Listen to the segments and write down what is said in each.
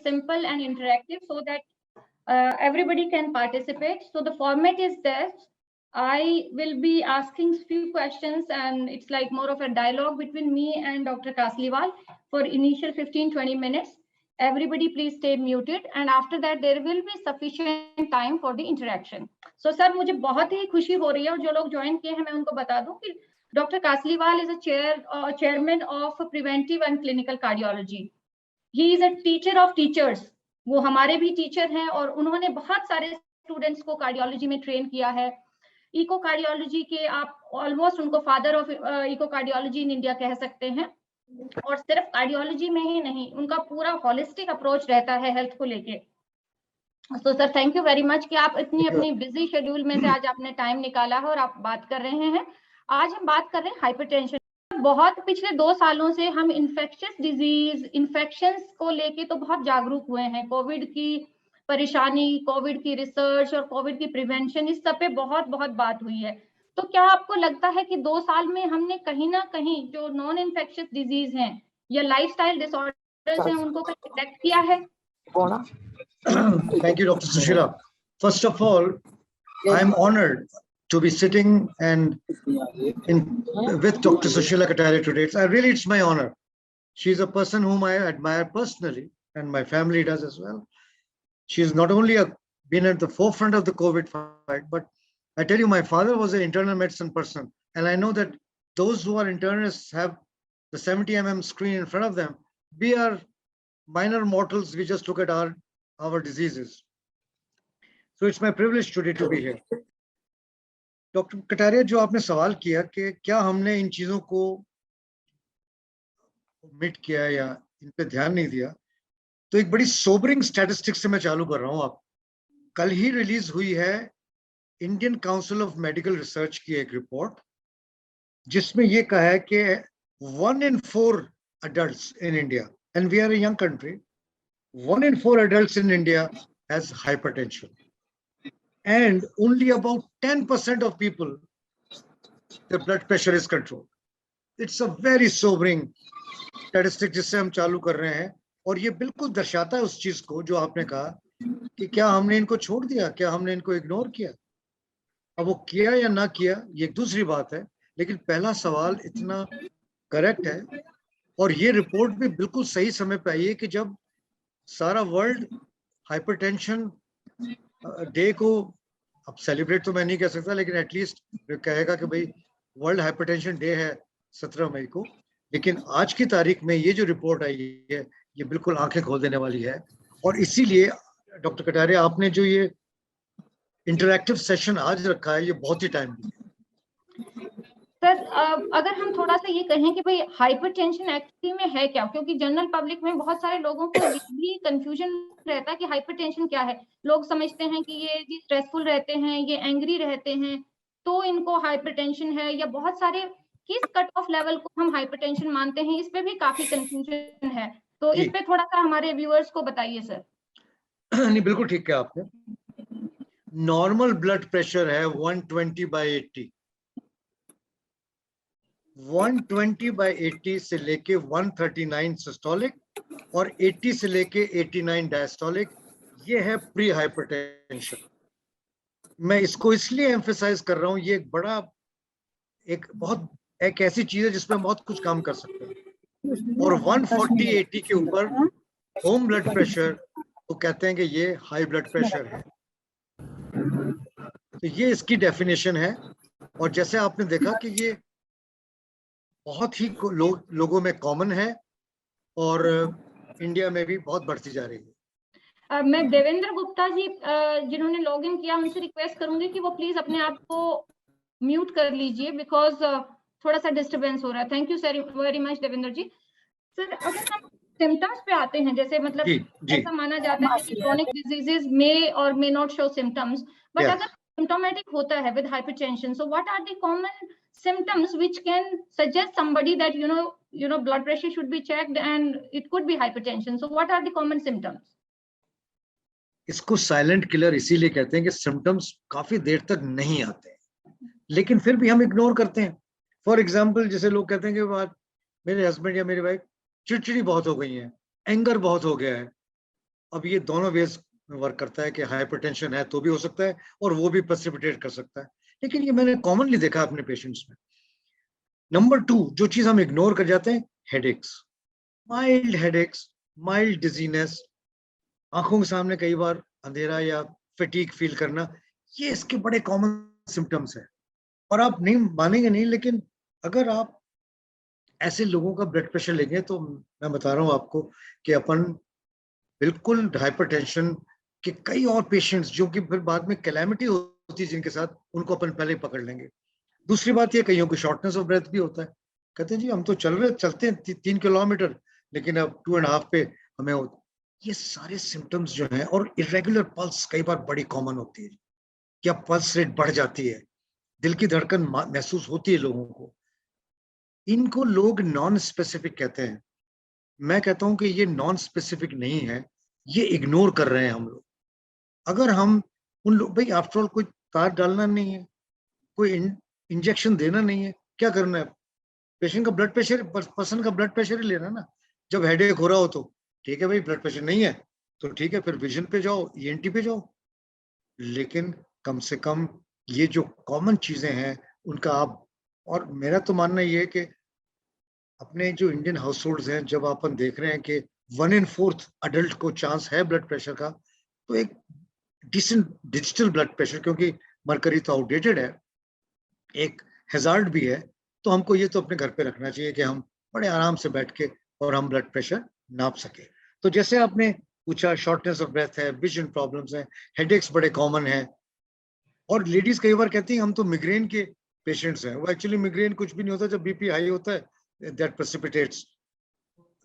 simple and interactive so that everybody can participate. So the format is this. I will be asking few questions and it's like more of a dialogue between me and Dr. Kasliwal for initial 15-20 minutes. Everybody please stay muted and after that there will be sufficient time for the interaction. So sir, मुझे बहुत ही खुशी हो रही है और जो लोग join किए हैं मैं उनको बता दूं कि Dr. Kasliwal is a chairman of preventive and clinical cardiology. He is a teacher of teachers. वो हमारे भी टीचर हैं और उन्होंने बहुत सारे स्टूडेंट्स को कार्डियोलॉजी में ट्रेन किया है. इको कार्डियोलॉजी के आप ऑलमोस्ट उनको father of echo cardiology in India कह सकते हैं. और सिर्फ कार्डियोलॉजी में ही नहीं, उनका पूरा होलिस्टिक अप्रोच रहता है हेल्थ को लेके. तो sir thank you very much कि आप इतनी अपनी बिजी शेड्यूल में से आज आपने टाइम निकाला है और आप बात कर रहे हैं. आज हम बात कर रहे हैं हाइपरटेंशन. बहुत पिछले 2 सालों से हम इन्फेक्शियस डिजीज, इन्फेक्शंस को लेके तो बहुत जागरूक हुए हैं. कोविड की परेशानी, कोविड की रिसर्च और कोविड की प्रिवेंशन, इस सब पे बहुत बात हुई है. तो क्या आपको लगता है कि 2 साल में हमने कहीं ना कहीं जो नॉन इन्फेक्शियस डिजीज हैं या लाइफस्टाइल डिसऑर्डर्स हैं उनको करेक्ट किया है? Thank you, Dr. Sushila. First of all, I am honored to be sitting and with Dr. Sushila Kataria today. It's my honor. She's a person whom I admire personally, and my family does as well. She's not only been at the forefront of the COVID fight, but I tell you, my father was an internal medicine person, and I know that those who are internists have the 70 mm screen in front of them. We are minor mortals. We just look at our diseases. So it's my privilege today to be here. Doctor Kataria, जो आपने सवाल किया कि क्या हमने इन चीजों को मिट किया या इन पे ध्यान नहीं दिया, तो एक बड़ी सोबरिंग स्टैटिस्टिक्स से मैं चालू कर रहा हूं. आप कल ही रिलीज हुई है Indian council of medical research की एक रिपोर्ट, जिसमें ये कहा है कि 1 in 4 adults in India, and we are a young country, 1 in 4 adults in India has hypertension. And only about 10% of people, their blood pressure is controlled. It's a very sobering statistic जिससे हम चालू कर रहे हैं, और ये बिल्कुल दर्शाता है उस चीज को जो आपने कहा कि क्या हमने इनको छोड़ दिया, क्या हमने इनको इग्नोर किया. अब वो किया या ना किया ये एक दूसरी बात है, लेकिन पहला सवाल इतना करेक्ट है. और ये रिपोर्ट भी बिल्कुल सही समय पे आई है कि जब सारा वर्ल्ड हाइपरटेंशन डे को, अब सेलिब्रेट तो मैं नहीं कह सकता, लेकिन एटलीस्ट कहेगा कि भाई वर्ल्ड हाइपरटेंशन डे है 17 मई को. लेकिन आज की तारीख में ये जो रिपोर्ट आई है ये बिल्कुल आंखें खोल देने वाली है. और इसीलिए डॉक्टर कटारिया, आपने जो ये इंटरैक्टिव सेशन आज रखा है ये बहुत ही टाइम है. सर अगर हम थोड़ा सा ये कहें कि भाई हाइपरटेंशन एक्चुअली में है क्या, क्योंकि जनरल पब्लिक में बहुत सारे लोगों को ये भी कंफ्यूजन रहता है कि हाइपरटेंशन क्या है. लोग समझते हैं कि ये जी स्ट्रेसफुल रहते हैं, ये एंग्री रहते हैं तो इनको हाइपरटेंशन है, या बहुत सारे किस कट ऑफ लेवल को हम हाइपरटेंशन मानते हैं, इस पे भी काफी कंफ्यूजन है. तो इस पे थोड़ा सा हमारे व्यूअर्स को बताइए सर. नहीं, बिल्कुल ठीक है आपने. नॉर्मल ब्लड प्रेशर है 120/80. 120/80 से लेके 139 सिस्टोलिक और 80 से लेके 89 डायस्टोलिक, ये है प्री हाइपरटेंशन. मैं इसको इसलिए एम्फेसाइज कर रहा हूं, ये एक ऐसी चीज है जिसमें बहुत कुछ काम कर सकते हैं. और 140/80 के ऊपर होम ब्लड प्रेशर तो कहते हैं कि ये हाई ब्लड प्रेशर है. तो ये इसकी डेफिनेशन है. और जैसे आपने देखा कि ये बहुत ही लोगों में कॉमन है और इंडिया में भी बहुत बढ़ती जा रही है. मैं देवेंद्र गुप्ता जी जिन्होंने लॉग इन किया उनसे रिक्वेस्ट करूंगी कि वो प्लीज अपने आप को म्यूट कर लीजिए, बिकॉज थोड़ा सा डिस्टरबेंस हो रहा है. Thank you very much Devendra ji. Sir अगर हम सिम्टम्स पे आते हैं, जैसे मतलब ऐसा माना जाता है कि क्रोनिक डिजीजेस मे और may not show symptoms, but अगर सिम्टोमेटिक होता है with hypertension, so what are the common symptoms which can suggest somebody that you know blood pressure should be checked and it could be hypertension? So what are the common symptoms? इसको silent killer इसीलिए कहते हैं कि symptoms काफी देर तक नहीं आते हैं, लेकिन फिर भी हम इग्नोर करते हैं. फॉर एग्जाम्पल, जैसे लोग कहते हैं कि बात मेरे हस्बैंड या मेरी वाइफ चिड़चिड़ी बहुत हो गई है, एंगर बहुत हो गया है, अब ये दोनों वेज में वर्क करता है कि हाइपरटेंशन है तो भी हो सकता है और वो भी प्रेसिपिटेट कर सकता है, लेकिन ये मैंने कॉमनली देखा अपने पेशेंट्स में। नंबर 2 जो चीज हम इग्नोर कर जाते हैं, हेडेक्स, हेडेक्स, माइल्ड डिजीनेस, आंखों के सामने कई बार अंधेरा या फटीग फील करना, ये इसके बड़े कॉमन सिम्टम्स हैं। और आप नहीं मानेंगे नहीं, लेकिन अगर आप ऐसे लोगों का ब्लड प्रेशर लेंगे तो मैं बता रहा हूँ आपको कि अपन बिल्कुल हाइपरटेंशन के कई और पेशेंट्स जो कि फिर बाद में कैलेमिटी होती है जिनके साथ, उनको अपन पहले ही पकड़ लेंगे। दूसरी बात ये, कईयों को शॉर्टनेस ऑफ ब्रेथ भी होता है, कहते हैं जी हम तो चलते हैं 3 किलोमीटर, लेकिन अब 2.5 पे हमें ये सारे सिम्टम्स जो हैं, और इरेगुलर पल्स कई बार बड़ी कॉमन होती है, क्या पल्स रेट बढ़ जाती है, दिल की धड़कन महसूस होती है लोगों को, इनको लोग नॉन स्पेसिफिक कहते हैं। मैं कहता हूं कि ये नॉन स्पेसिफिक नहीं है, ये इग्नोर कर रहे हैं हम लोग। अगर हम उन लोग, भाई आफ्टर ऑल कोई तार डालना नहीं है, कोई इंजेक्शन देना नहीं है, क्या करना है, पेशेंट का ब्लड प्रेशर, पर्सन का ब्लड प्रेशर ही लेना ना। जब हेडेक हो रहा हो तो ठीक है भाई, ब्लड प्रेशर नहीं है तो ठीक है, फिर विजन पे जाओ, ईएनटी पे जाओ, लेकिन कम से कम ये जो कॉमन चीजें हैं उनका आप, और मेरा तो मानना ये है कि अपने जो इंडियन हाउस होल्ड्स हैं, जब अपन देख रहे हैं कि 1 in 4 अडल्ट को चांस है ब्लड प्रेशर का, तो एक डिसेंट डिजिटल ब्लड प्रेशर, क्योंकि मरकरी तो आउटडेटेड है, एक हैजार्ड भी है, तो हमको ये तो अपने घर पे रखना चाहिए कि हम बड़े आराम से बैठ के और हम ब्लड प्रेशर नाप सके। तो जैसे आपने पूछा, शॉर्टनेस ऑफ ब्रेथ है, विजन प्रॉब्लम्स हैं, हेडेक्स बड़े कॉमन हैं, और लेडीज कई बार कहती हैं हम तो मिग्रेन के पेशेंट्स हैं। वो एक्चुअली मिग्रेन कुछ भी नहीं होता, जब बीपी हाई होता है दैट प्रेसिपिटेट्स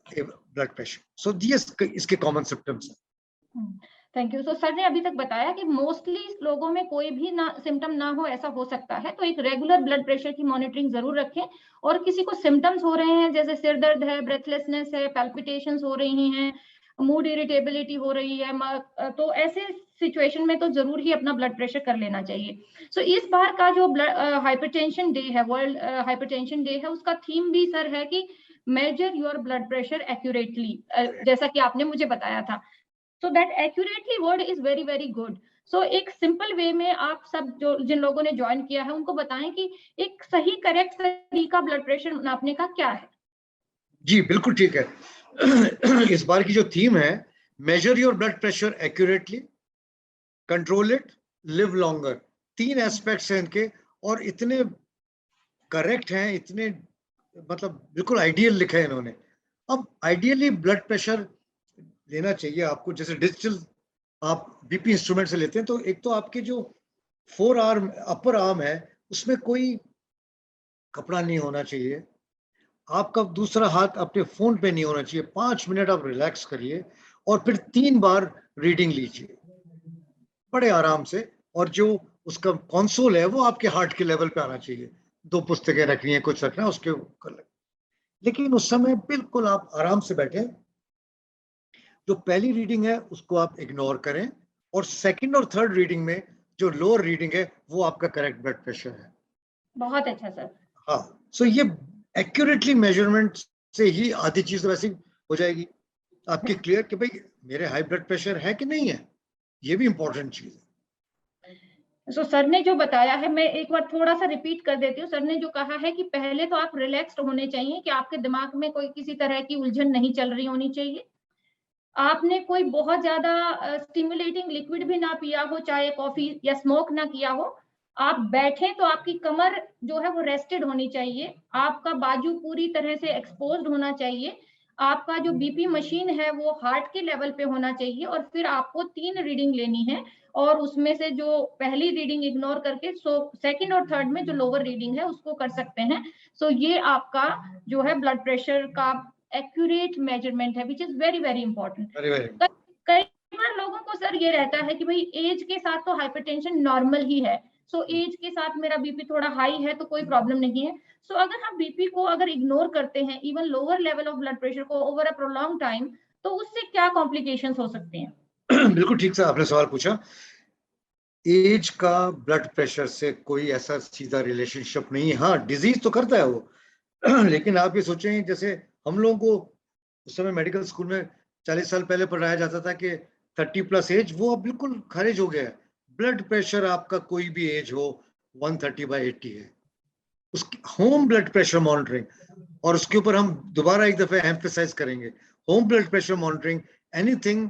ब्लड प्रेशर। सो ये इसके कॉमन सिम्टम्स हैं। Thank you. सो सर ने अभी तक बताया कि मोस्टली लोगों में कोई भी ना सिम्टम ना हो, ऐसा हो सकता है, तो एक रेगुलर ब्लड प्रेशर की मॉनिटरिंग जरूर रखें। और किसी को सिम्टम्स हो रहे हैं, जैसे सिर दर्द है, ब्रेथलेसनेस है, पैल्पिटेशंस हो रही हैं, मूड इरिटेबिलिटी हो रही है, तो ऐसे सिचुएशन में तो जरूर ही अपना ब्लड प्रेशर कर लेना चाहिए। सो इस बार का जो हाइपरटेंशन डे है, वर्ल्ड हाइपरटेंशन डे है, उसका थीम भी सर है कि major your blood pressure accurately, जैसा कि आपने मुझे बताया था। So that accurately word is very very good. So एक सिंपल वे में आप सब जो जिन लोगों ने ज्वाइन किया है उनको बताएं कि एक सही करेक्ट तरीका ब्लड प्रेशर नापने का क्या है। जी बिल्कुल ठीक है। इस बार की जो थीम है, major your blood pressure accurately, control it, live longer, 3 aspects हैं इनके, और इतने करेक्ट हैं, इतने मतलब बिल्कुल आइडियल लिखा है इन्होंने। अब आइडियली ब्लड प्रेशर लेना चाहिए आपको, जैसे डिजिटल आप बीपी इंस्ट्रूमेंट से लेते हैं, तो एक तो आपके जो 4 आर्म अपर आर्म है उसमें कोई कपड़ा नहीं होना चाहिए, आपका दूसरा हाथ अपने फोन पे नहीं होना चाहिए, 5 मिनट आप रिलैक्स करिए और फिर 3 बार रीडिंग लीजिए बड़े आराम से, और जो उसका कंसोल है वो आपके हार्ट के लेवल पे आना चाहिए। 2 पुस्तकें रखनी है, कुछ रखना है उसके ऊपर, लेकिन उस समय बिल्कुल आप आराम से बैठे, जो पहली रीडिंग है उसको आप इग्नोर करें, और सेकंड और थर्ड रीडिंग में जो लोअर रीडिंग है वो आपका करेक्ट ब्लड प्रेशर है। बहुत अच्छा सर। हाँ, सो ये एक्यूरेटली मेजरमेंट से ही आधी चीज वैसे हो जाएगी आपकी क्लियर कि भाई मेरे हाई ब्लड प्रेशर है कि नहीं है, ये भी इंपॉर्टेंट चीज है। सो सर ने जो बताया है, मैं एक बार थोड़ा सा रिपीट कर देती हूँ। सर ने जो कहा है कि पहले तो आप रिलैक्स्ड होने चाहिए, कि आपके दिमाग में कोई किसी तरह की उलझन नहीं चल रही होनी चाहिए, आपने कोई बहुत ज्यादा स्टिमुलेटिंग लिक्विड भी ना पिया हो, चाहे कॉफी या स्मोक ना किया हो, आप बैठे तो आपकी कमर जो है वो रेस्टेड होनी चाहिए, आपका बाजू पूरी तरह से एक्सपोज्ड होना चाहिए, आपका जो बीपी मशीन है वो हार्ट के लेवल पे होना चाहिए, और फिर आपको 3 रीडिंग लेनी है, और उसमें से जो पहली रीडिंग इग्नोर करके सेकंड और थर्ड में जो लोअर रीडिंग है उसको कर सकते हैं। सो ये आपका जो है ब्लड प्रेशर का एक्यूरेट मेजरमेंट है, which is very very important. कई बार लोगों को सर ये रहता है कि भाई एज के साथ तो हाइपरटेंशन नॉर्मल ही है, सो एज के साथ मेरा बीपी थोड़ा हाई है तो कोई प्रॉब्लम नहीं है। सो अगर हम बीपी को अगर इग्नोर करते हैं, even lower level of blood pressure को ओवर अ प्रोलॉन्ग टाइम, तो उससे क्या कॉम्प्लिकेशंस हो सकते हैं? बिल्कुल ठीक से आपने सवाल पूछा। एज का ब्लड प्रेशर से कोई ऐसा सीधा रिलेशनशिप नहीं है, हाँ डिजीज तो करता है वो। लेकिन आप ये सोचें, जैसे हम लोगों को उस समय मेडिकल स्कूल में 40 साल पहले पढ़ाया जाता था कि 30+ एज वो अब बिल्कुल खारिज हो गया है। ब्लड प्रेशर आपका कोई भी एज हो 130/80 है, उसकी होम ब्लड प्रेशर मॉनिटरिंग, और उसके ऊपर हम दोबारा एक दफे एम्फेसाइज करेंगे, home blood pressure monitoring, anything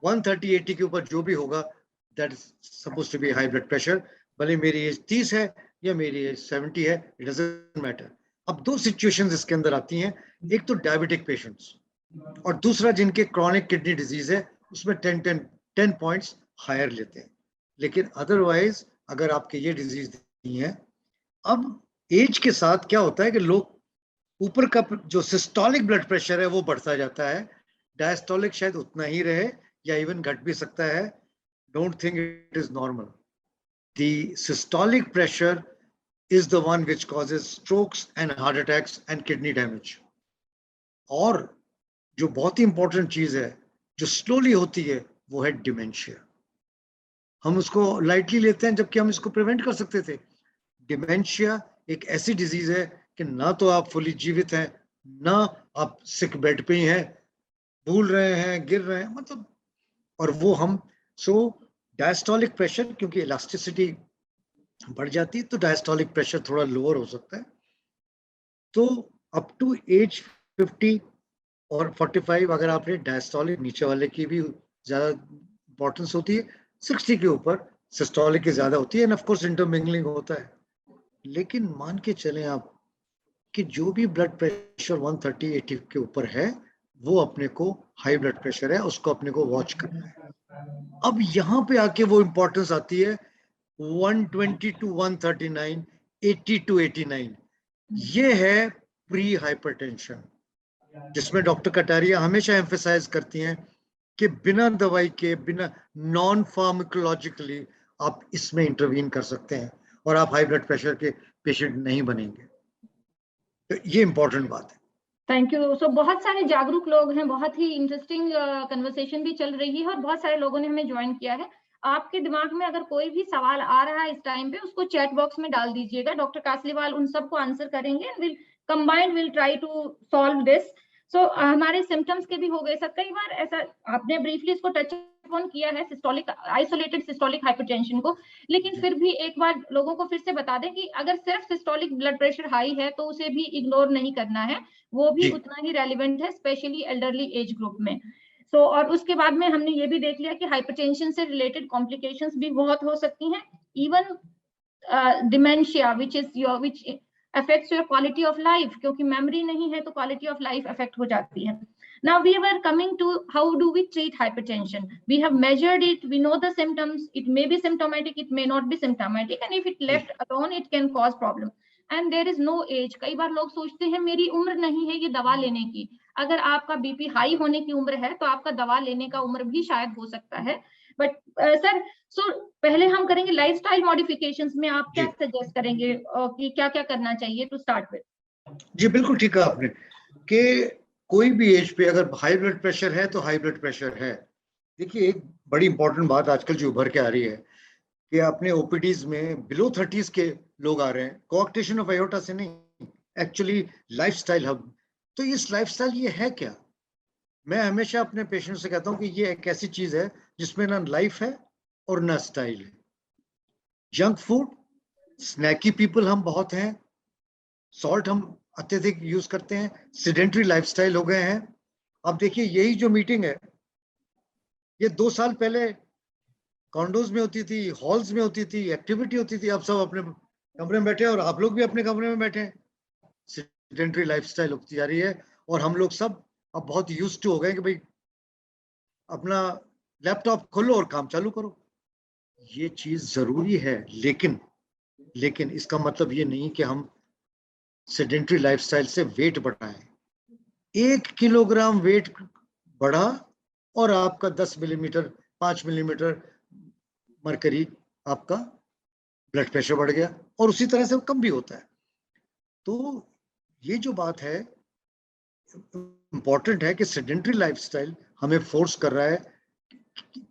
130/80 के ऊपर जो भी होगा that is suppose to be high blood pressure, भले मेरी एज 30 है या मेरी एज 70 है, इट डजंट मैटर। अब दो सिचुएशंस इसके अंदर आती हैं, एक तो डायबिटिक पेशेंट्स और दूसरा जिनके क्रॉनिक किडनी डिजीज है, उसमें 10 पॉइंट्स हायर लेते हैं। लेकिन अदरवाइज अगर आपके ये डिजीज नहीं है, अब एज के साथ क्या होता है कि लोग ऊपर का जो सिस्टोलिक ब्लड प्रेशर है वो बढ़ता जाता है, डायस्टोलिक शायद उतना ही रहे या इवन घट भी सकता है। Don't think it is normal. The systolic pressure is the one which causes strokes and heart attacks and kidney damage. और जो बहुत ही इंपॉर्टेंट चीज है जो स्लोली होती है वो है डिमेंशिया। हम उसको लाइटली लेते हैं जबकि हम इसको प्रिवेंट कर सकते थे। डिमेंशिया एक ऐसी डिजीज है कि ना तो आप फुली जीवित हैं, ना आप सिक बेड पे ही हैं, भूल रहे हैं, गिर रहे हैं, मतलब, और वो हम डायस्टोलिक प्रेशर, क्योंकि इलास्टिसिटी बढ़ जाती है तो डायस्टोलिक प्रेशर थोड़ा लोअर हो सकता है। तो अप टू एज 50 और 45 अगर आपने डायस्टोलिक नीचे वाले की भी ज्यादा इंपॉर्टेंस होती है, 60 के ऊपर सिस्टोलिक की ज्यादा होती है, एंड ऑफ कोर्स इंटरमिंगलिंग होता है। लेकिन मान के चलें आप कि जो भी ब्लड प्रेशर 130/80 के ऊपर है वो अपने को हाई ब्लड प्रेशर है, उसको अपने को वॉच करना है। अब यहाँ पे आके वो इंपॉर्टेंस आती है 120 to 139, 80 to 89, ये है प्री हाइपरटेंशन, जिसमें डॉक्टर कटारिया हमेशा एम्फेसाइज करती हैं कि बिना दवाई के, बिना नॉन फार्माकोलॉजिकली आप इसमें इंटरवीन कर सकते हैं और आप हाई ब्लड प्रेशर के पेशेंट नहीं बनेंगे। तो ये इंपॉर्टेंट बात है। Thank you. सो बहुत सारे जागरूक लोग हैं, बहुत ही इंटरेस्टिंग कन्वर्सेशन भी चल रही है और बहुत सारे लोगों ने हमें ज्वाइन किया है। आपके दिमाग में अगर कोई भी सवाल आ रहा है इस टाइम पे, उसको चैट बॉक्स में डाल दीजिएगा, डॉक्टर कासलीवाल उन सबको आंसर करेंगे and will combined will try to solve this. So हमारे सिम्टम्स के भी हो गए सर, कई बार ऐसा आपने ब्रीफली इसको टच ऑन किया है सिस्टोलिक, आइसोलेटेड सिस्टोलिक हाइपरटेंशन को, लेकिन फिर भी एक बार लोगों को फिर से बता दें कि अगर सिर्फ सिस्टोलिक ब्लड प्रेशर हाई है तो उसे भी इग्नोर नहीं करना है, वो भी उतना ही रेलिवेंट है, स्पेशली एल्डरली एज ग्रुप में। सो और उसके बाद में हमने ये भी देख लिया कि हाइपरटेंशन से रिलेटेड कॉम्प्लिकेशंस भी बहुत हो सकती हैं, even dementia which affects your quality of life, क्योंकि मेमोरी नहीं है तो क्वालिटी ऑफ लाइफ अफेक्ट हो जाती है। Now we were coming to how do we treat hypertension. We have measured it, we know the symptoms, it may be symptomatic, it may not be symptomatic, and if it left alone it can cause problem. And there is no age. कई बार लोग सोचते हैं मेरी उम्र नहीं है ये दवा लेने की। अगर आपका बीपी हाई होने की उम्र है तो आपका दवा लेने का उम्र भी शायद हो सकता है। बट सर, सो पहले हम करेंगे लाइफस्टाइल मॉडिफिकेशंस में आप क्या सजेस्ट करेंगे कि क्या क्या करना चाहिए टू स्टार्ट विद? जी बिल्कुल ठीक है आपने कि कोई भी एज पे अगर हाई ब्लड प्रेशर है तो हाई ब्लड प्रेशर है। देखिए एक बड़ी इंपॉर्टेंट बात आजकल जो उभर के आ रही है कि अपने ओपीडीज में बिलो 30s के लोग आ रहे हैं, कोऑक्टेशन ऑफ आयोटा से नहीं, एक्चुअली लाइफस्टाइल हब। तो इस लाइफस्टाइल ये है क्या? मैं हमेशा अपने पेशेंट से कहता हूँ कि ये एक ऐसी चीज है जिसमें ना लाइफ है और ना स्टाइल है। जंक फूड, स्नैकी पीपल हम बहुत हैं, सॉल्ट हम अत्यधिक यूज करते हैं, सेडेंटरी लाइफस्टाइल हो गए हैं। अब देखिए यही जो मीटिंग है ये 2 साल पहले कॉन्डोज में होती थी, हॉल्स में होती थी, एक्टिविटी होती थी, अब सब अपने कमरे में बैठे हैं और आप लोग भी अपने कमरे में बैठे हैं। सेडेंटरी लाइफस्टाइल होती जा रही है और हम लोग सब अब बहुत यूज टू हो गए कि भाई अपना लैपटॉप खोलो और काम चालू करो। ये चीज जरूरी है, लेकिन इसका मतलब ये नहीं कि हम सेडेंटरी लाइफस्टाइल से वेट बढ़ाएं। 1 किलोग्राम वेट बढ़ा और आपका 10 मिलीमीटर 5 मिलीमीटर मरकरी आपका ब्लड प्रेशर बढ़ गया, और उसी तरह से कम भी होता है। तो ये जो बात है इंपॉर्टेंट है कि सेडेंटरी लाइफस्टाइल हमें फोर्स कर रहा है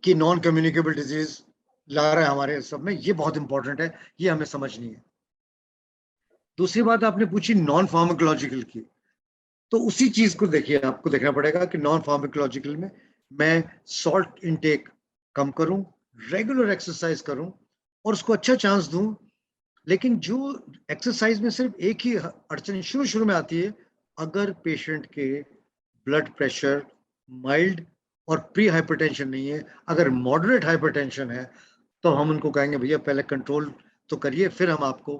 कि नॉन कम्युनिकेबल डिजीज ला रहा है हमारे सब में, ये बहुत इंपॉर्टेंट है, ये हमें समझनी है। दूसरी बात आपने पूछी नॉन फार्माकोलॉजिकल की, तो उसी चीज को देखिए, आपको देखना पड़ेगा कि नॉन फार्माकोलॉजिकल में मैं सॉल्ट इनटेक कम करूं, रेगुलर एक्सरसाइज करूं और उसको अच्छा चांस दूं। लेकिन जो एक्सरसाइज में सिर्फ एक ही अड़चन शुरू में आती है, अगर पेशेंट के ब्लड प्रेशर माइल्ड और प्री हाइपरटेंशन नहीं है, अगर मॉडरेट हाइपरटेंशन है, तो हम उनको कहेंगे भैया पहले कंट्रोल तो करिए, फिर हम आपको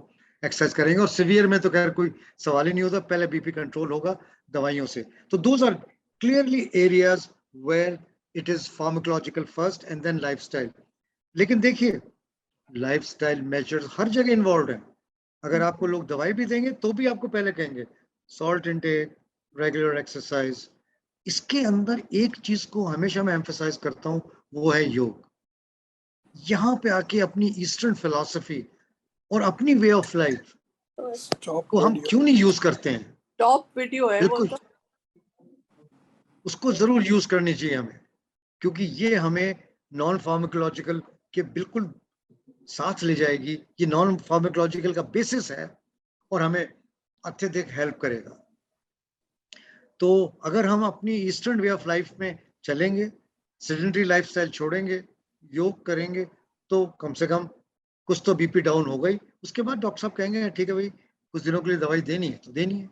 एक्सरसाइज करेंगे। और सिवियर में तो खैर कोई सवाल ही नहीं होता, पहले बीपी कंट्रोल होगा दवाइयों से। तो those are clearly areas where it is pharmacological first and then lifestyle. लेकिन देखिए, लाइफस्टाइल मेजर्स हर जगह इन्वॉल्व है। अगर आपको लोग दवाई भी देंगे तो भी आपको पहले कहेंगे सॉल्ट इनटेक, रेगुलर एक्सरसाइज। इसके अंदर एक चीज को हमेशा मैं एम्फसाइज करता हूं, वो है योग। यहाँ पे आके अपनी ईस्टर्न फिलॉसफी और अपनी वे ऑफ लाइफ को हम क्यों नहीं यूज करते हैं? टॉप वीडियो है वो बिल्कुल, तो। उसको जरूर यूज करनी चाहिए हमें, क्योंकि ये हमें नॉन फार्माकोलॉजिकल के बिल्कुल साथ ले जाएगी। ये नॉन फार्माकोलॉजिकल का बेसिस है और हमें अत्यधिक हेल्प करेगा। तो अगर हम अपनी ईस्टर्न वे ऑफ लाइफ में चलेंगे, सेडेंटरी लाइफस्टाइल छोड़ेंगे, योग करेंगे, तो कम से कम कुछ तो बीपी डाउन हो गई। उसके बाद डॉक्टर साहब कहेंगे ठीक है भाई, कुछ दिनों के लिए दवाई देनी है तो देनी है।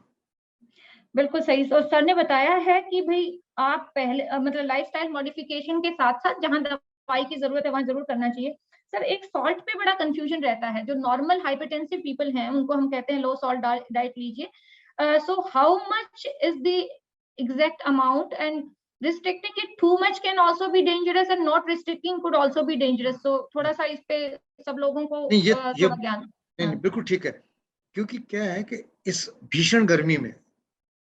बिल्कुल सही। और सर ने बताया है कि भाई आप पहले मतलब लाइफस्टाइल मॉडिफिकेशन के साथ साथ जहां दवाई की जरूरत है वहां जरूर करना चाहिए। सर एक सॉल्ट पे बड़ा कंफ्यूजन रहता है। जो नॉर्मल हाइपरटेंसिव पीपल हैं उनको हम कहते हैं लो सॉल्ट डाइट लीजिए। So how much is the exact amount, and restricting it too much can also be dangerous and not restricting could also be dangerous. So थोड़ा सा इस पे सब लोगों को नहीं, ये थोड़ा ज्ञान। नहीं, बिल्कुल ठीक है। क्योंकि क्या है कि इस भीषण गर्मी में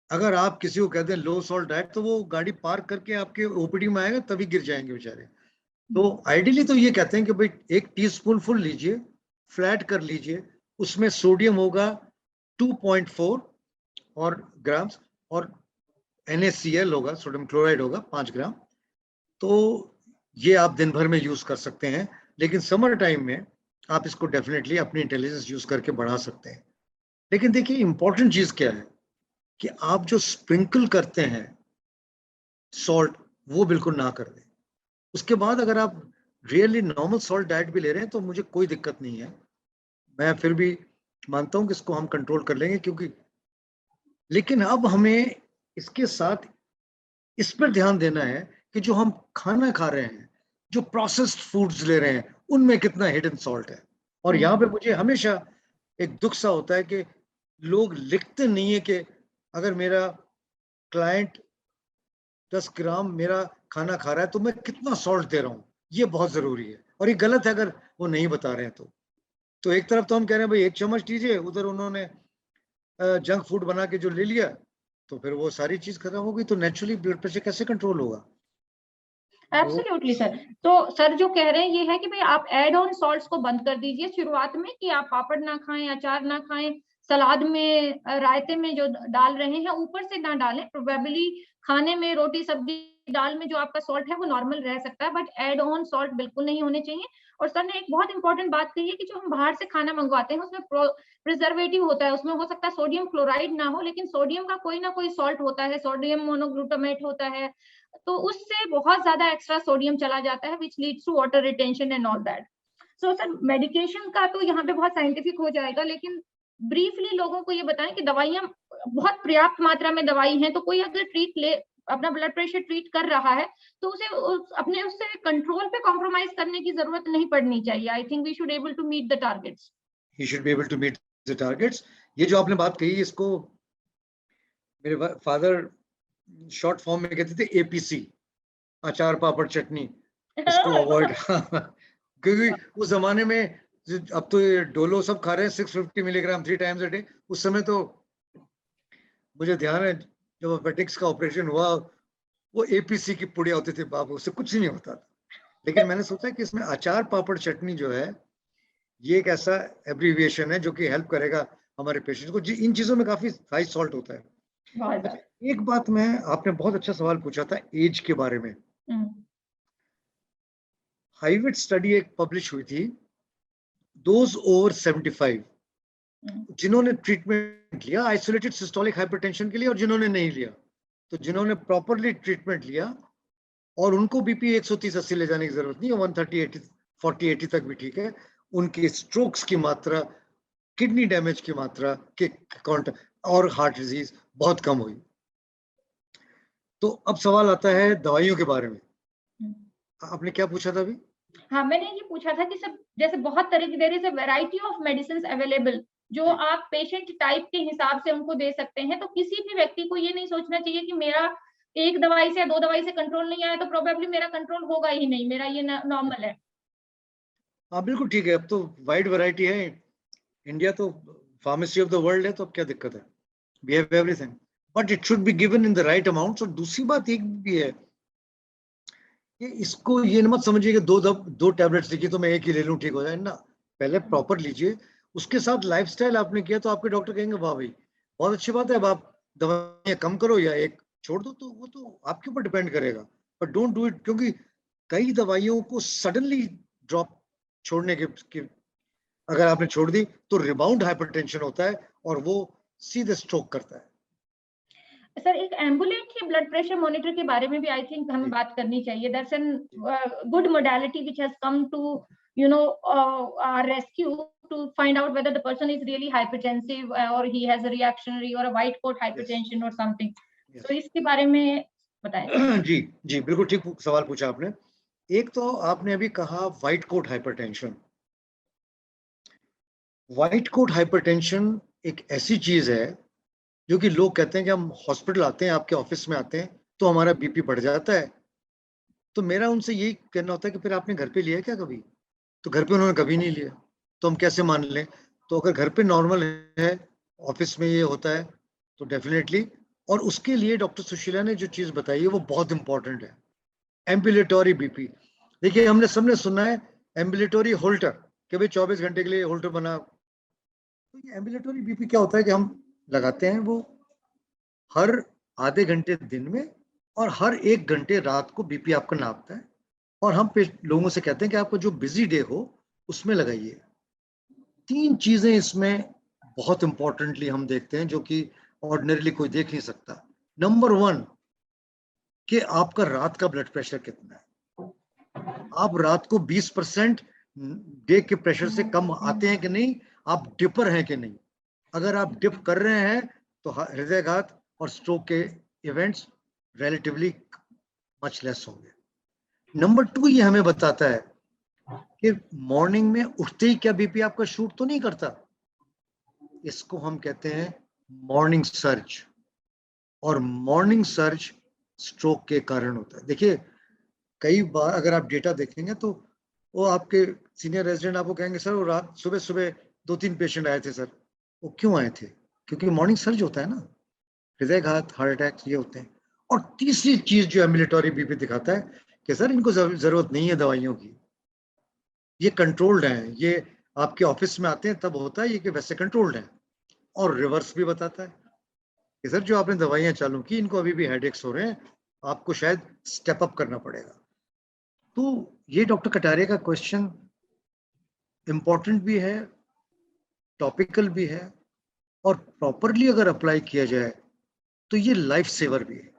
अगर आप किसी को कहते हैं लो सॉल्ट डाइट, तो वो गाड़ी पार्क करके आपके ओपीडी में आएगा तभी गिर जाएंगे बेचारे। तो आइडियली तो ये कहते हैं कि भाई 1 टीस्पून फुल लीजिए, फ्लैट कर लीजिए, उसमें सोडियम होगा 2.4 और ग्राम्स, और NaCl होगा, सोडियम क्लोराइड होगा 5 ग्राम। तो ये आप दिन भर में यूज कर सकते हैं, लेकिन समर टाइम में आप इसको डेफिनेटली अपनी इंटेलिजेंस यूज करके बढ़ा सकते हैं। लेकिन देखिए इंपॉर्टेंट चीज क्या है कि आप जो स्प्रिंकल करते हैं सॉल्ट, वो बिल्कुल ना कर दें। उसके बाद अगर आप रियली नॉर्मल सॉल्ट डाइट भी ले रहे हैं तो मुझे कोई दिक्कत नहीं है, मैं फिर भी मानता हूं कि इसको हम कंट्रोल कर लेंगे। क्योंकि लेकिन अब हमें इसके साथ इस पर ध्यान देना है कि जो हम खाना खा रहे हैं, जो प्रोसेस्ड फूड्स ले रहे हैं, उनमें कितना हिडन सॉल्ट है। और यहाँ पे मुझे हमेशा एक दुख सा होता है कि लोग लिखते नहीं है कि अगर मेरा क्लाइंट 10 ग्राम मेरा खाना खा रहा है तो मैं कितना सॉल्ट दे रहा हूँ। ये बहुत जरूरी है और ये गलत है अगर वो नहीं बता रहे हैं तो एक तरफ तो हम कह रहे हैं भाई 1 चम्मच लीजिए, उधर उन्होंने जंक फूड बना के जो ले लिया, तो फिर वो सारी चीज खत्म हो गई, तो नेचुरली ब्लड प्रेशर कैसे कंट्रोल होगा? Absolutely sir. तो सर जो कह रहे हैं ये है कि भाई आप एड ऑन सॉल्ट्स को बंद कर दीजिए शुरुआत में, कि आप पापड़ ना खाएं, अचार ना खाएं, सलाद में रायते में जो डाल रहे हैं ऊपर से ना डालें। प्रोबेबली खाने में रोटी सब्जी दाल में जो आपका सॉल्ट है वो नॉर्मल रह सकता है, बट एड ऑन सॉल्ट बिल्कुल नहीं होने चाहिए। और सर ने एक बहुत इंपॉर्टेंट बात कही है कि जो हम बाहर से खाना मंगवाते हैं उसमें प्रिजर्वेटिव होता है, उसमें हो सकता है सोडियम क्लोराइड ना हो, लेकिन सोडियम का कोई ना कोई सॉल्ट होता है, सोडियम मोनोग्लूटामेट होता है, तो उससे बहुत ज्यादा एक्स्ट्रा सोडियम चला जाता है, which leads to water retention and all that. So sir medication का तो यहाँ पे बहुत साइंटिफिक हो जाएगा, लेकिन ब्रीफली लोगों को ये बताएं कि दवाइयां बहुत पर्याप्त मात्रा में दवाई हैं, तो कोई अगर ट्रीट ले अपना ब्लड प्रेशर ट्रीट कर रहा है तो उसे अपने उससे कंट्रोल पे कॉम्प्रोमाइज करने की जरूरत नहीं पड़नी चाहिए। I think we should able to meet the targets. He should be able to meet the targets. ये जो आपने बात कही, इसको मेरे फादर शॉर्ट फॉर्म में कहते थे APC, अचार पापड़ चटनी। इसको अवॉइड क्योंकि उस जमाने में, अब तो ये डोलो सब खा रहे हैं 650 मिलीग्राम 3 टाइम्स अ डे। उस समय तो मुझे ध्यान है जब अपेटिक्स का ऑपरेशन हुआ, वो APC की पुड़िया होती थी बाबू, उससे कुछ नहीं होता था। लेकिन मैंने सोचा कि इसमें अचार पापड़ चटनी जो है, ये एक ऐसा एब्रीविएशन है जो कि हेल्प करेगा हमारे पेशेंट को। इन चीजों में काफी हाई सॉल्ट होता है। अच्छा, एक बात मैं, आपने बहुत अच्छा सवाल पूछा था एज के बारे में। हाईवेट स्टडी एक पब्लिश हुई थी, दोज ओवर 75 जिन्होंने ट्रीटमेंट लिया आइसोलेटेड सिस्टोलिक हाइपरटेंशन के लिए और जिन्होंने नहीं लिया। तो जिन्होंने प्रॉपरली ट्रीटमेंट लिया और उनको बीपी 130-80 ले जाने की जरूरत नहीं है, 130, 80, 40, 80 तक भी ठीक है। उनके स्ट्रोक्स की मात्रा, किडनी डैमेज की मात्रा के और हार्ट डिजीज बहुत कम हुई। तो अब सवाल आता है दवाइयों के बारे में। आपने क्या पूछा था अभी? हाँ, मैंने ये पूछा था कि सब जैसे बहुत तरह की there is a variety of medicine available जो आप पेशेंट टाइप के हिसाब से उनको दे सकते हैं। तो किसी भी व्यक्ति को ये नहीं सोचना चाहिए कि मेरा एक दवाई से 2 दवाई से कंट्रोल नहीं आया तो प्रोबेबली मेरा कंट्रोल होगा ही नहीं, मेरा ये नॉर्मल है। हाँ बिल्कुल ठीक है, अब तो वाइड वैरायटी है, इंडिया तो फार्मेसी ऑफ द वर्ल्ड है, तो अब क्या दिक्कत है? We have everything, but it should be given in the right amount. और दूसरी बात एक भी है कि इसको ये मत समझिए कि दो टैबलेट्स लिखी तो मैं एक ही ले लूं ठीक हो जाए ना। पहले प्रॉपर लीजिए, उसके साथ लाइफस्टाइल आपने किया तो आपके डॉक्टर कहेंगे वाह भाई बहुत अच्छी बात है, अब आप दवाइयां कम करो या एक छोड़ दो, तो वो तो आपके ऊपर डिपेंड करेगा। बट डोंट डू इट, क्योंकि कई दवाइयों को सडनली ड्रॉप छोड़ने के अगर आपने छोड़ दी तो रिबाउंड हाइपरटेंशन होता है और वो सीधे स्ट्रोक करता है। सर, एक एम्बुलेंट ब्लड प्रेशर मॉनिटर के बारे में भी आई थिंक हमें बात करनी चाहिए। That's an good modality which has come to our rescue to find out whether the person is really hypertensive or he has a reactionary or a white coat hypertension or something. तो इसके बारे में बताएं। जी जी बिल्कुल ठीक सवाल पूछा आपने। एक तो आपने अभी कहा white coat hypertension. White coat hypertension एक ऐसी चीज है जो कि लोग कहते हैं कि हम हॉस्पिटल आते हैं, आपके ऑफिस में आते हैं तो हमारा बीपी बढ़ जाता है। तो मेरा उनसे यही कहना होता है कि फिर आपने घर पे लिया है क्या कभी? तो घर पे उन्होंने कभी नहीं लिया, तो हम कैसे मान लें? तो अगर घर पे नॉर्मल है, ऑफिस में ये होता है, तो डेफिनेटली। और उसके लिए डॉक्टर सुशीला ने जो चीज बताई है वो बहुत इंपॉर्टेंट है, एम्बुलेटरी बीपी। देखिए हमने सबने सुना है एम्बुलेटरी होल्टर, कि भाई 24 घंटे के लिए होल्टर बना। तो ये एम्बुलेटरी बीपी क्या होता है कि हम लगाते हैं वो हर आधे घंटे दिन में और हर 1 घंटे रात को बीपी आपका नापता है। और हम लोगों से कहते हैं कि आपको जो बिजी डे हो उसमें लगाइए। 3 चीजें इसमें बहुत इंपॉर्टेंटली हम देखते हैं जो कि ऑर्डिनरीली कोई देख नहीं सकता। नंबर 1 कि आपका रात का ब्लड प्रेशर कितना है। आप रात को 20% डे के प्रेशर से कम आते हैं कि नहीं, आप डिपर हैं कि नहीं। अगर आप डिप कर रहे हैं तो हृदयघात और स्ट्रोक के इवेंट्स रिलेटिवली मच लेस होंगे। नंबर 2 ये हमें बताता है कि मॉर्निंग में उठते ही क्या बीपी आपका शूट तो नहीं करता। इसको हम कहते हैं मॉर्निंग सर्ज, और मॉर्निंग सर्ज स्ट्रोक के कारण होता है। देखिए कई बार अगर आप डेटा देखेंगे तो वो आपके सीनियर रेजिडेंट आपको कहेंगे सर वो रात सुबह सुबह 2-3 पेशेंट आए थे सर। वो क्यों आए थे? क्योंकि मॉर्निंग सर्ज होता है ना, हृदयघात, हार्ट अटैक ये होते हैं। और तीसरी चीज जो एम्बुलेटरी बीपी दिखाता है कि सर इनको जरूरत नहीं है दवाइयों की, ये कंट्रोल्ड है, ये आपके ऑफिस में आते हैं तब होता है ये कि वैसे कंट्रोल्ड है। और रिवर्स भी बताता है कि सर जो आपने दवाइयां चालू की इनको अभी भी हेडेक्स हो रहे हैं, आपको शायद स्टेप अप करना पड़ेगा। तो ये डॉक्टर कटारिया का क्वेश्चन इंपॉर्टेंट भी है, टॉपिकल भी है, और प्रॉपरली अगर अप्लाई किया जाए तो ये लाइफ सेवर भी है।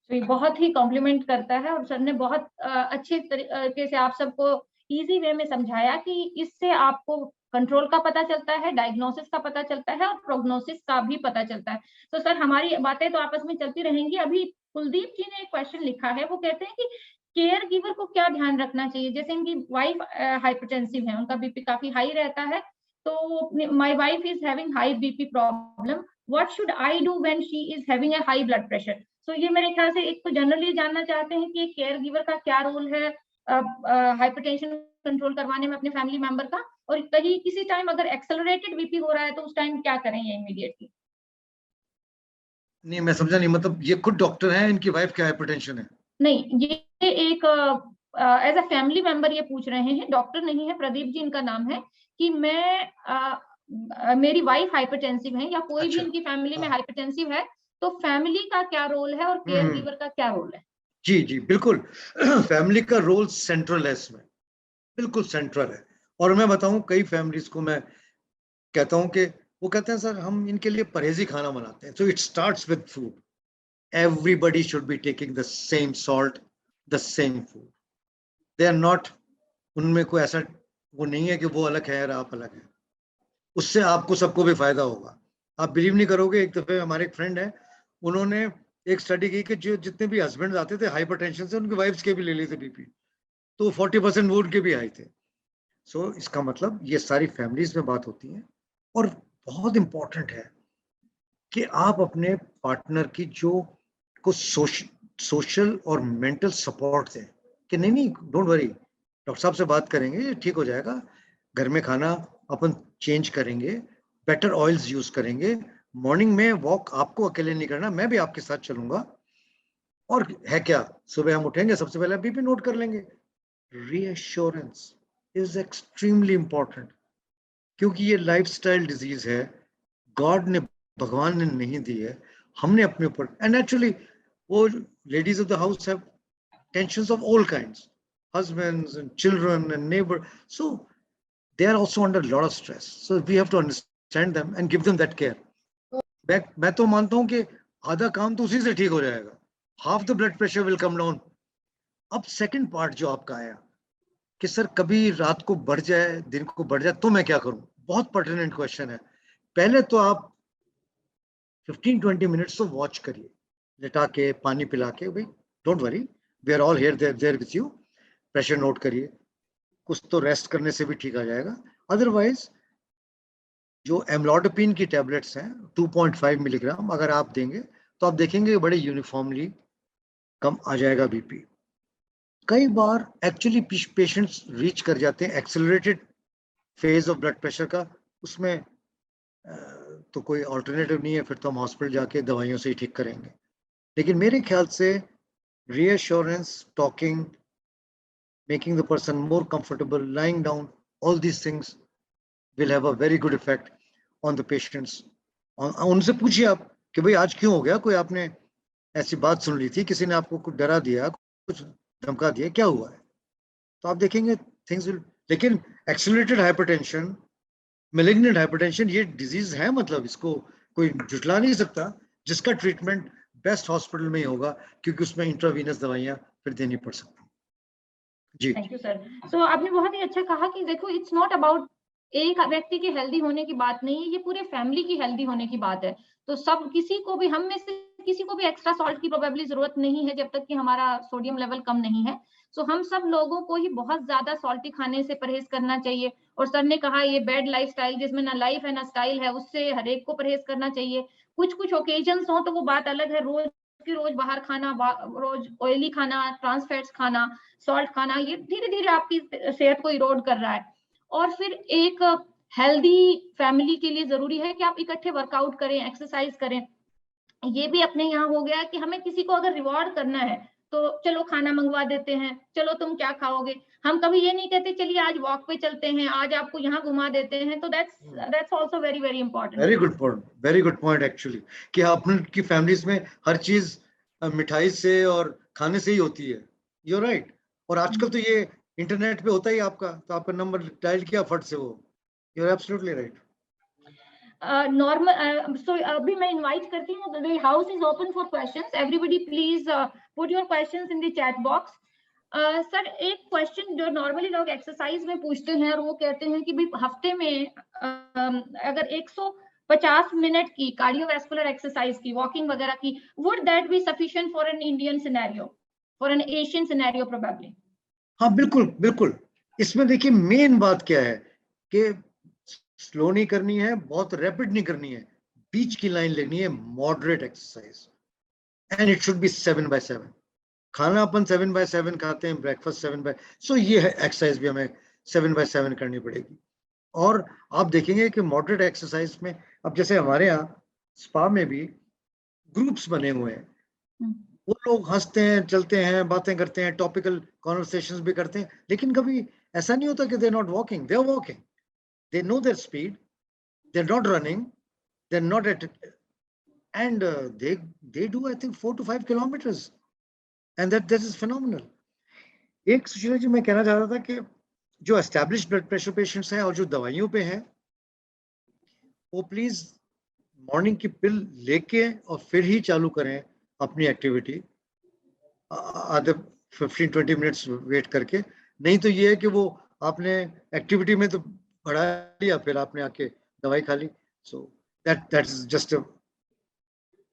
तो ये बहुत ही कॉम्प्लीमेंट करता है और सर ने बहुत अच्छे तरीके से आप सबको इजी वे में समझाया कि इससे आपको कंट्रोल का पता चलता है, डायग्नोसिस का पता चलता है और प्रोग्नोसिस का भी पता चलता है। तो सर हमारी बातें तो आपस में चलती रहेंगी। अभी कुलदीप जी ने एक क्वेश्चन लिखा है, वो कहते हैं कि केयर गिवर को क्या ध्यान रखना चाहिए। जैसे इनकी वाइफ हाइपरटेंसिव है, उनका बीपी काफी हाई रहता है, तो my wife is having high BP problem, what should I do when she is having a high blood pressure. तो ये मेरे ख्याल से एक तो जनरली जानना चाहते हैं कि केयर गिवर का क्या रोल है हाइपरटेंशन कंट्रोल करवाने में अपने फैमिली मेंबर का, और कहीं किसी टाइम अगर एक्सेलरेटेड बीपी हो रहा है तो उस टाइम क्या करेंगे इमीडिएटली। नहीं मैं समझा नहीं, मतलब ये खुद डॉक्टर हैं, इनकी वाइफ क्या हाइपरटेंशन है? नहीं, ये एक एज अ फैमिली मेंबर ये पूछ रहे हैं, डॉक्टर नहीं है, प्रदीप जी इनका नाम है, कि मेरी वाइफ हाइपरटेंसिव है या कोई भी अच्छा, इनकी फैमिली में हाँ, हाइपरटेंसिव है, तो फैमिली का क्या रोल है और केयर गिवर का क्या रोल है। जी जी बिल्कुल। फैमिली का रोल सेंट्रल है इसमें, बिल्कुल सेंट्रल है। और मैं बताऊं कई फैमिलीज को मैं कहता हूं कि वो कहते हैं सर हम इनके लिए परहेजी खाना बनाते हैं, so it starts with food. everybody should be taking the same salt, the same food. They are not, उनमें कोई ऐसा वो नहीं है कि वो अलग है और आप अलग हैं. उससे आपको सबको भी फायदा होगा. आप बिलीव नहीं करोगे, एक दफे हमारे एक फ्रेंड है, उन्होंने एक स्टडी की कि जो जितने भी हस्बैंड आते थे हाइपरटेंशन से, उनकी वाइफ्स के भी ले लिए थे बीपी, तो 40% वो उनके भी आए थे. सो इसका मतलब ये सारी फैमिलीज में बात होती है. और बहुत इंपॉर्टेंट है कि आप अपने पार्टनर की जो को सोशल और मेंटल सपोर्ट दें कि नहीं नहीं डोंट वरी, डॉक्टर साहब से बात करेंगे, ये ठीक हो जाएगा. घर में खाना अपन चेंज करेंगे, बेटर ऑयल्स यूज करेंगे, मॉर्निंग में वॉक आपको अकेले नहीं करना, मैं भी आपके साथ चलूंगा. और है क्या, सुबह हम उठेंगे सबसे पहले बीपी नोट कर लेंगे. रीअश्योरेंस इज एक्सट्रीमली इंपॉर्टेंट, क्योंकि ये लाइफस्टाइल डिजीज है, गॉड ने, भगवान ने नहीं दी है, हमने अपने ऊपर. एंड एक्चुअली वो ladies of the house have tensions of all kinds, husbands and children and neighbor, so they are also under a lot of stress, so we have to understand them and give them that care. मैं तो मानता हूं कि आधा काम तो उसी से ठीक हो जाएगा, half the blood pressure will come down. अब सेकंड पार्ट जो आपका आया कि सर कभी रात को बढ़ जाए, दिन को बढ़ जाए तो मैं क्या करूं, बहुत पर्टिनेंट क्वेश्चन है. पहले तो आप 15-20 मिनट्स तो वॉच करिए, लेटा के पानी पिला के, भाई don't worry, we are all here there with you. Pressure note करिए, कुछ तो रेस्ट करने से भी ठीक आ जाएगा. अदरवाइज जो एमलोडापिन की टैबलेट्स हैं 2.5 मिलीग्राम अगर आप देंगे तो आप देखेंगे बड़े यूनिफॉर्मली कम आ जाएगा बीपी. कई बार एक्चुअली पेशेंट्स रीच कर जाते हैं accelerated phase of blood pressure का, उसमें तो कोई ऑल्टरनेटिव नहीं है, फिर तो हम हॉस्पिटल जाके दवाइयों से ही ठीक करेंगे. लेकिन मेरे ख्याल से reassurance, talking, making the person more comfortable, lying down, all these things will have a very good effect on the patients. उनसे पूछिए आप कि भाई आज क्यों हो गया, कोई आपने ऐसी बात सुन ली थी, किसी ने आपको कुछ डरा दिया, कुछ धमका दिया, क्या हुआ है, तो आप देखेंगे थिंग्स विल. लेकिन एक्सेलरेटेड हाइपरटेंशन, मैलिग्नेंट हाइपरटेंशन, ये डिजीज है, मतलब इसको कोई जुटला नहीं सकता, जिसका ट्रीटमेंट बेस्ट हॉस्पिटल में ही होगा, क्योंकि उसमें इंट्रावीनस दवाइयां फिर देनी पड़ सकती. जी थैंक यू सर. सो आपने बहुत ही अच्छा कहा कि देखो इट्स नॉट अबाउट एक व्यक्ति के हेल्दी होने की बात नहीं है, ये पूरे फैमिली की हेल्दी होने की बात है. तो सब किसी को भी, हम में से किसी को भी एक्स्ट्रा सॉल्ट की प्रोबेबली जरूरत नहीं है जब तक कि हमारा सोडियम लेवल कम नहीं है. सो हम सब लोगों को ही बहुत ज्यादा सॉल्टी खाने से परहेज करना चाहिए. और सर ने कहा ये बैड लाइफस्टाइल जिसमें ना लाइफ है ना स्टाइल है, उससे हर एक को परहेज करना चाहिए. कुछ कुछ ओकेजन्स हो तो वो बात अलग है, रोज की रोज बाहर खाना, रोज ऑयली खाना, ट्रांस फैट्स खाना, सॉल्ट खाना, ये धीरे धीरे आपकी सेहत को इरोड कर रहा है. और फिर एक हेल्दी फैमिली के लिए जरूरी है कि आप इकट्ठे वर्कआउट करें, एक्सरसाइज करें. ये भी अपने यहाँ हो गया कि हमें किसी को अगर रिवॉर्ड करना है तो चलो खाना मंगवा देते हैं, चलो तुम क्या खाओगे. हम कभी ये नहीं कहते चलिए आज वॉक पे चलते हैं, आज आपको यहाँ घुमा देते हैं. तो that's also very very important. Very good point actually, कि अपने की फैमिलीज में हर चीज मिठाई से और खाने से ही होती है. You right. और आजकल तो ये इंटरनेट पे होता ही आपका, तो आपका नंबर डायल किया फट से वो. You are absolutely right. Normal. So अभी मैं इनवाइट करती हूँ, the house is open for questions. Everybody please put your questions in the chat box. Sir एक क्वेश्चन जो नॉर्मली लोग एक्सरसाइज में पूछते हैं, और वो कहते हैं कि भाई हफ्ते में अगर 150 मिनट की कार्डियोवैस्कुलर एक्सरसाइज की, वॉकिंग वगैरह की, would that be sufficient for an Indian scenario, for an Asian scenario probably? हाँ बिल्कुल बिल्कुल. इसमें देखिए मेन बात क्या है कि स्लो नहीं करनी है, बहुत रैपिड नहीं करनी है, बीच की लाइन लेनी है, moderate exercise. And it should B 7/7. खाना अपन 7/7 खाते हैं, ब्रेकफास्ट 7/, सो ये है एक्सरसाइज भी हमें 7/7 करनी पड़ेगी. और आप देखेंगे कि मॉडरेट एक्सरसाइज में, अब जैसे हमारे यहाँ स्पा में भी ग्रुप्स बने हुए हैं, वो लोग हंसते हैं, चलते हैं, बातें करते हैं, टॉपिकल कॉन्वर्सेशंस भी करते हैं, लेकिन कभी ऐसा नहीं होता कि they are not walking. They are walking, they know their speed, they are not running, they are not at, and they do I think 4 to 5 kilometers, and that is phenomenal. एक सुशीला जी मैं कहना चाह रहा था कि जो एस्टैब्लिश ब्लड प्रेशर पेशेंट्स हैं और जो दवाइयों पे हैं, वो प्लीज मॉर्निंग की पिल लेके और फिर ही चालू करें अपनी एक्टिविटी आधे 15-20 मिनट्स वेट करके। नहीं तो ये है कि वो आपने एक्टिविटी में तो बढ़ा लिया, फिर आपने आके दवाई खा ली। सो दैट्स जस्ट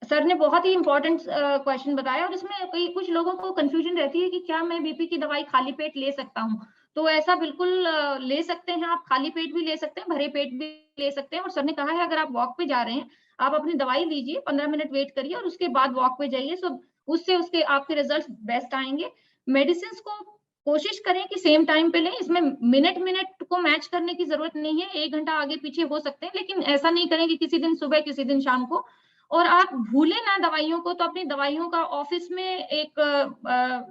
सर ने बहुत ही इंपॉर्टेंट क्वेश्चन बताया, और इसमें कुछ लोगों को कंफ्यूजन रहती है कि क्या मैं बीपी की दवाई खाली पेट ले सकता हूँ। तो ऐसा बिल्कुल ले सकते हैं आप, खाली पेट भी ले सकते हैं, भरे पेट भी ले सकते हैं। और सर ने कहा है अगर आप वॉक पे जा रहे हैं, आप अपनी दवाई लीजिए, 15 मिनट वेट करिए और उसके बाद वॉक पे जाइए। सो उससे उसके आपके रिजल्ट बेस्ट आएंगे। मेडिसिन को कोशिश करें कि सेम टाइम पे लें। इसमें मिनट को मैच करने की जरूरत नहीं है, 1 घंटा आगे पीछे हो सकते हैं, लेकिन ऐसा नहीं करें कि किसी दिन सुबह किसी दिन शाम को। और आप भूले ना दवाइयों को, तो अपनी दवाइयों का ऑफिस में एक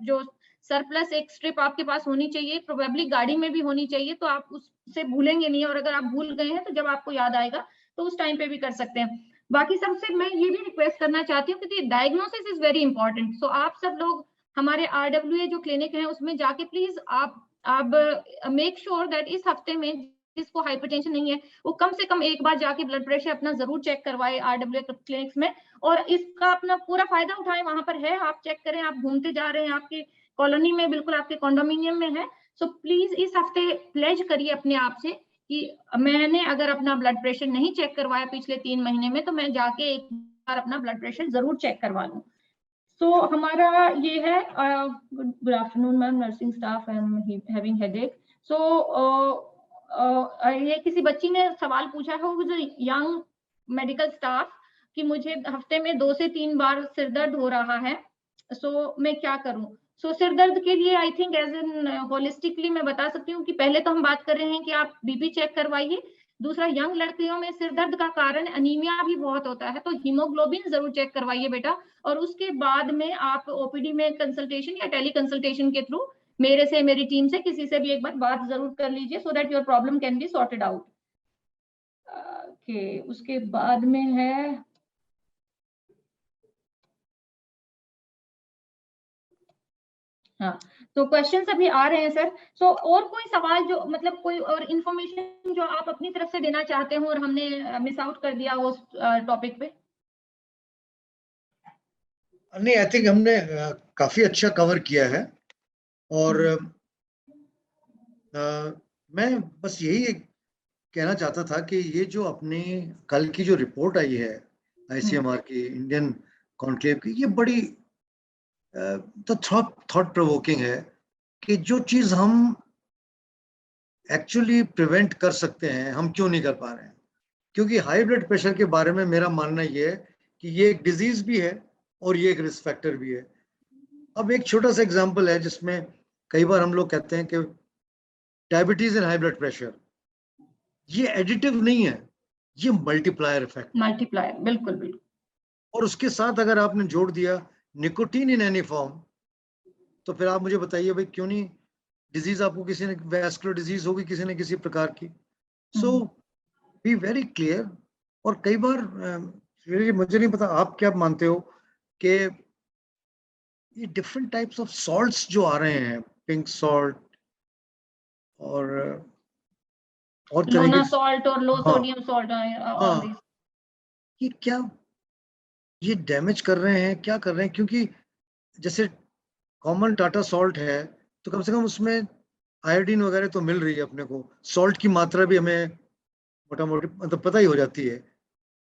जो सरप्लस एक स्ट्रिप आपके पास होनी चाहिए, प्रोबेबली गाड़ी में भी होनी चाहिए, तो आप उससे भूलेंगे नहीं। और अगर आप भूल गए हैं तो जब आपको याद आएगा तो उस टाइम पे भी कर सकते हैं। बाकी सबसे मैं ये भी रिक्वेस्ट करना चाहती हूँ क्योंकि डायग्नोसिस इज वेरी इंपॉर्टेंट। सो आप सब लोग हमारे RWA जो क्लिनिक है उसमें जाके प्लीज आप मेक श्योर दैट इस हफ्ते में जिसको हाइपरटेंशन नहीं है वो कम से कम एक बार जाके ब्लड प्रेशर अपना जरूर चेक करवाए RWA क्लिनिक्स में, और इसका अपना पूरा फायदा उठाएं। वहां पर है, आप चेक करें, आप घूमते जा रहे हैं, आपके कॉलोनी में, बिल्कुल आपके कॉन्डोमिनियम में है। सो प्लीज इस हफ्ते प्लेज करिए अपने आप से कि मैंने अगर अपना ब्लड प्रेशर नहीं चेक करवाया पिछले 3 महीने में तो मैं जाके एक बार अपना ब्लड प्रेशर जरूर चेक करवा लूं। सो हमारा ये है, good afternoon ma'am, nursing staff, I am having headache. So ये किसी बच्ची ने सवाल पूछा है, वो जो यंग मेडिकल स्टाफ, कि मुझे हफ्ते में 2 से 3 बार सिर दर्द हो रहा है, सो मैं क्या करूं। सो सिर दर्द के लिए I think as an holistically मैं बता सकती हूँ कि पहले तो हम बात कर रहे हैं कि आप बीपी चेक करवाइए। दूसरा, यंग लड़कियों में सिर दर्द का कारण अनीमिया भी बहुत होता है, तो हीमोग्लोबिन जरूर चेक करवाइए बेटा। और उसके बाद में आप ओपीडी में कंसल्टेशन या टेली कंसल्टेशन के थ्रू मेरे से, मेरी टीम से, किसी से भी एक बार बात जरूर कर लीजिए so that your problem can be sorted out. Okay, उसके बाद में है, हाँ, तो क्वेश्चंस अभी आ रहे हैं सर। सो और कोई सवाल जो मतलब कोई और इंफॉर्मेशन जो आप अपनी तरफ से देना चाहते हो और हमने मिस आउट कर दिया उस टॉपिक पे? नहीं, आई थिंक हमने काफी अच्छा कवर किया है। और मैं बस यही कहना चाहता था कि ये जो अपनी कल की जो रिपोर्ट आई है ICMR की, इंडियन कॉन्क्लेव की, ये बड़ी तो थॉट प्रोवोकिंग है कि जो चीज हम एक्चुअली प्रिवेंट कर सकते हैं हम क्यों नहीं कर पा रहे हैं। क्योंकि हाई ब्लड प्रेशर के बारे में मेरा मानना ये है कि ये एक डिजीज भी है और ये एक रिस्क फैक्टर भी है। अब एक छोटा सा एग्जांपल है जिसमें कई बार हम लोग कहते हैं कि diabetes and high blood pressure, ये एडिटिव नहीं है, ये मल्टीप्लायर इफेक्ट। मल्टीप्लायर, बिल्कुल बिल्कुल। और उसके साथ अगर आपने जोड़ दिया निकोटीन इन एनी फॉर्म, तो फिर आप मुझे बताइए भाई क्यों नहीं डिजीज आपको किसी ने वैस्कुलर डिजीज होगी किसी न किसी प्रकार की। सो बी वेरी क्लियर। और कई बार मुझे नहीं पता आप क्या मानते हो कि ये डिफरेंट टाइप्स ऑफ सॉल्ट्स जो आ रहे हैं, पिंक सॉल्ट और तरह लोना के, सॉल्ट और लो हाँ सोडियम सॉल्ट, ऑल हाँ, दिस। ये क्या ये डैमेज कर रहे हैं, क्या कर रहे हैं? क्योंकि जैसे कॉमन टाटा सॉल्ट है तो कम से कम उसमें आयोडीन वगैरह तो मिल रही है अपने को, सॉल्ट की मात्रा भी हमें मोटा मोटी मतलब पता ही हो जाती है।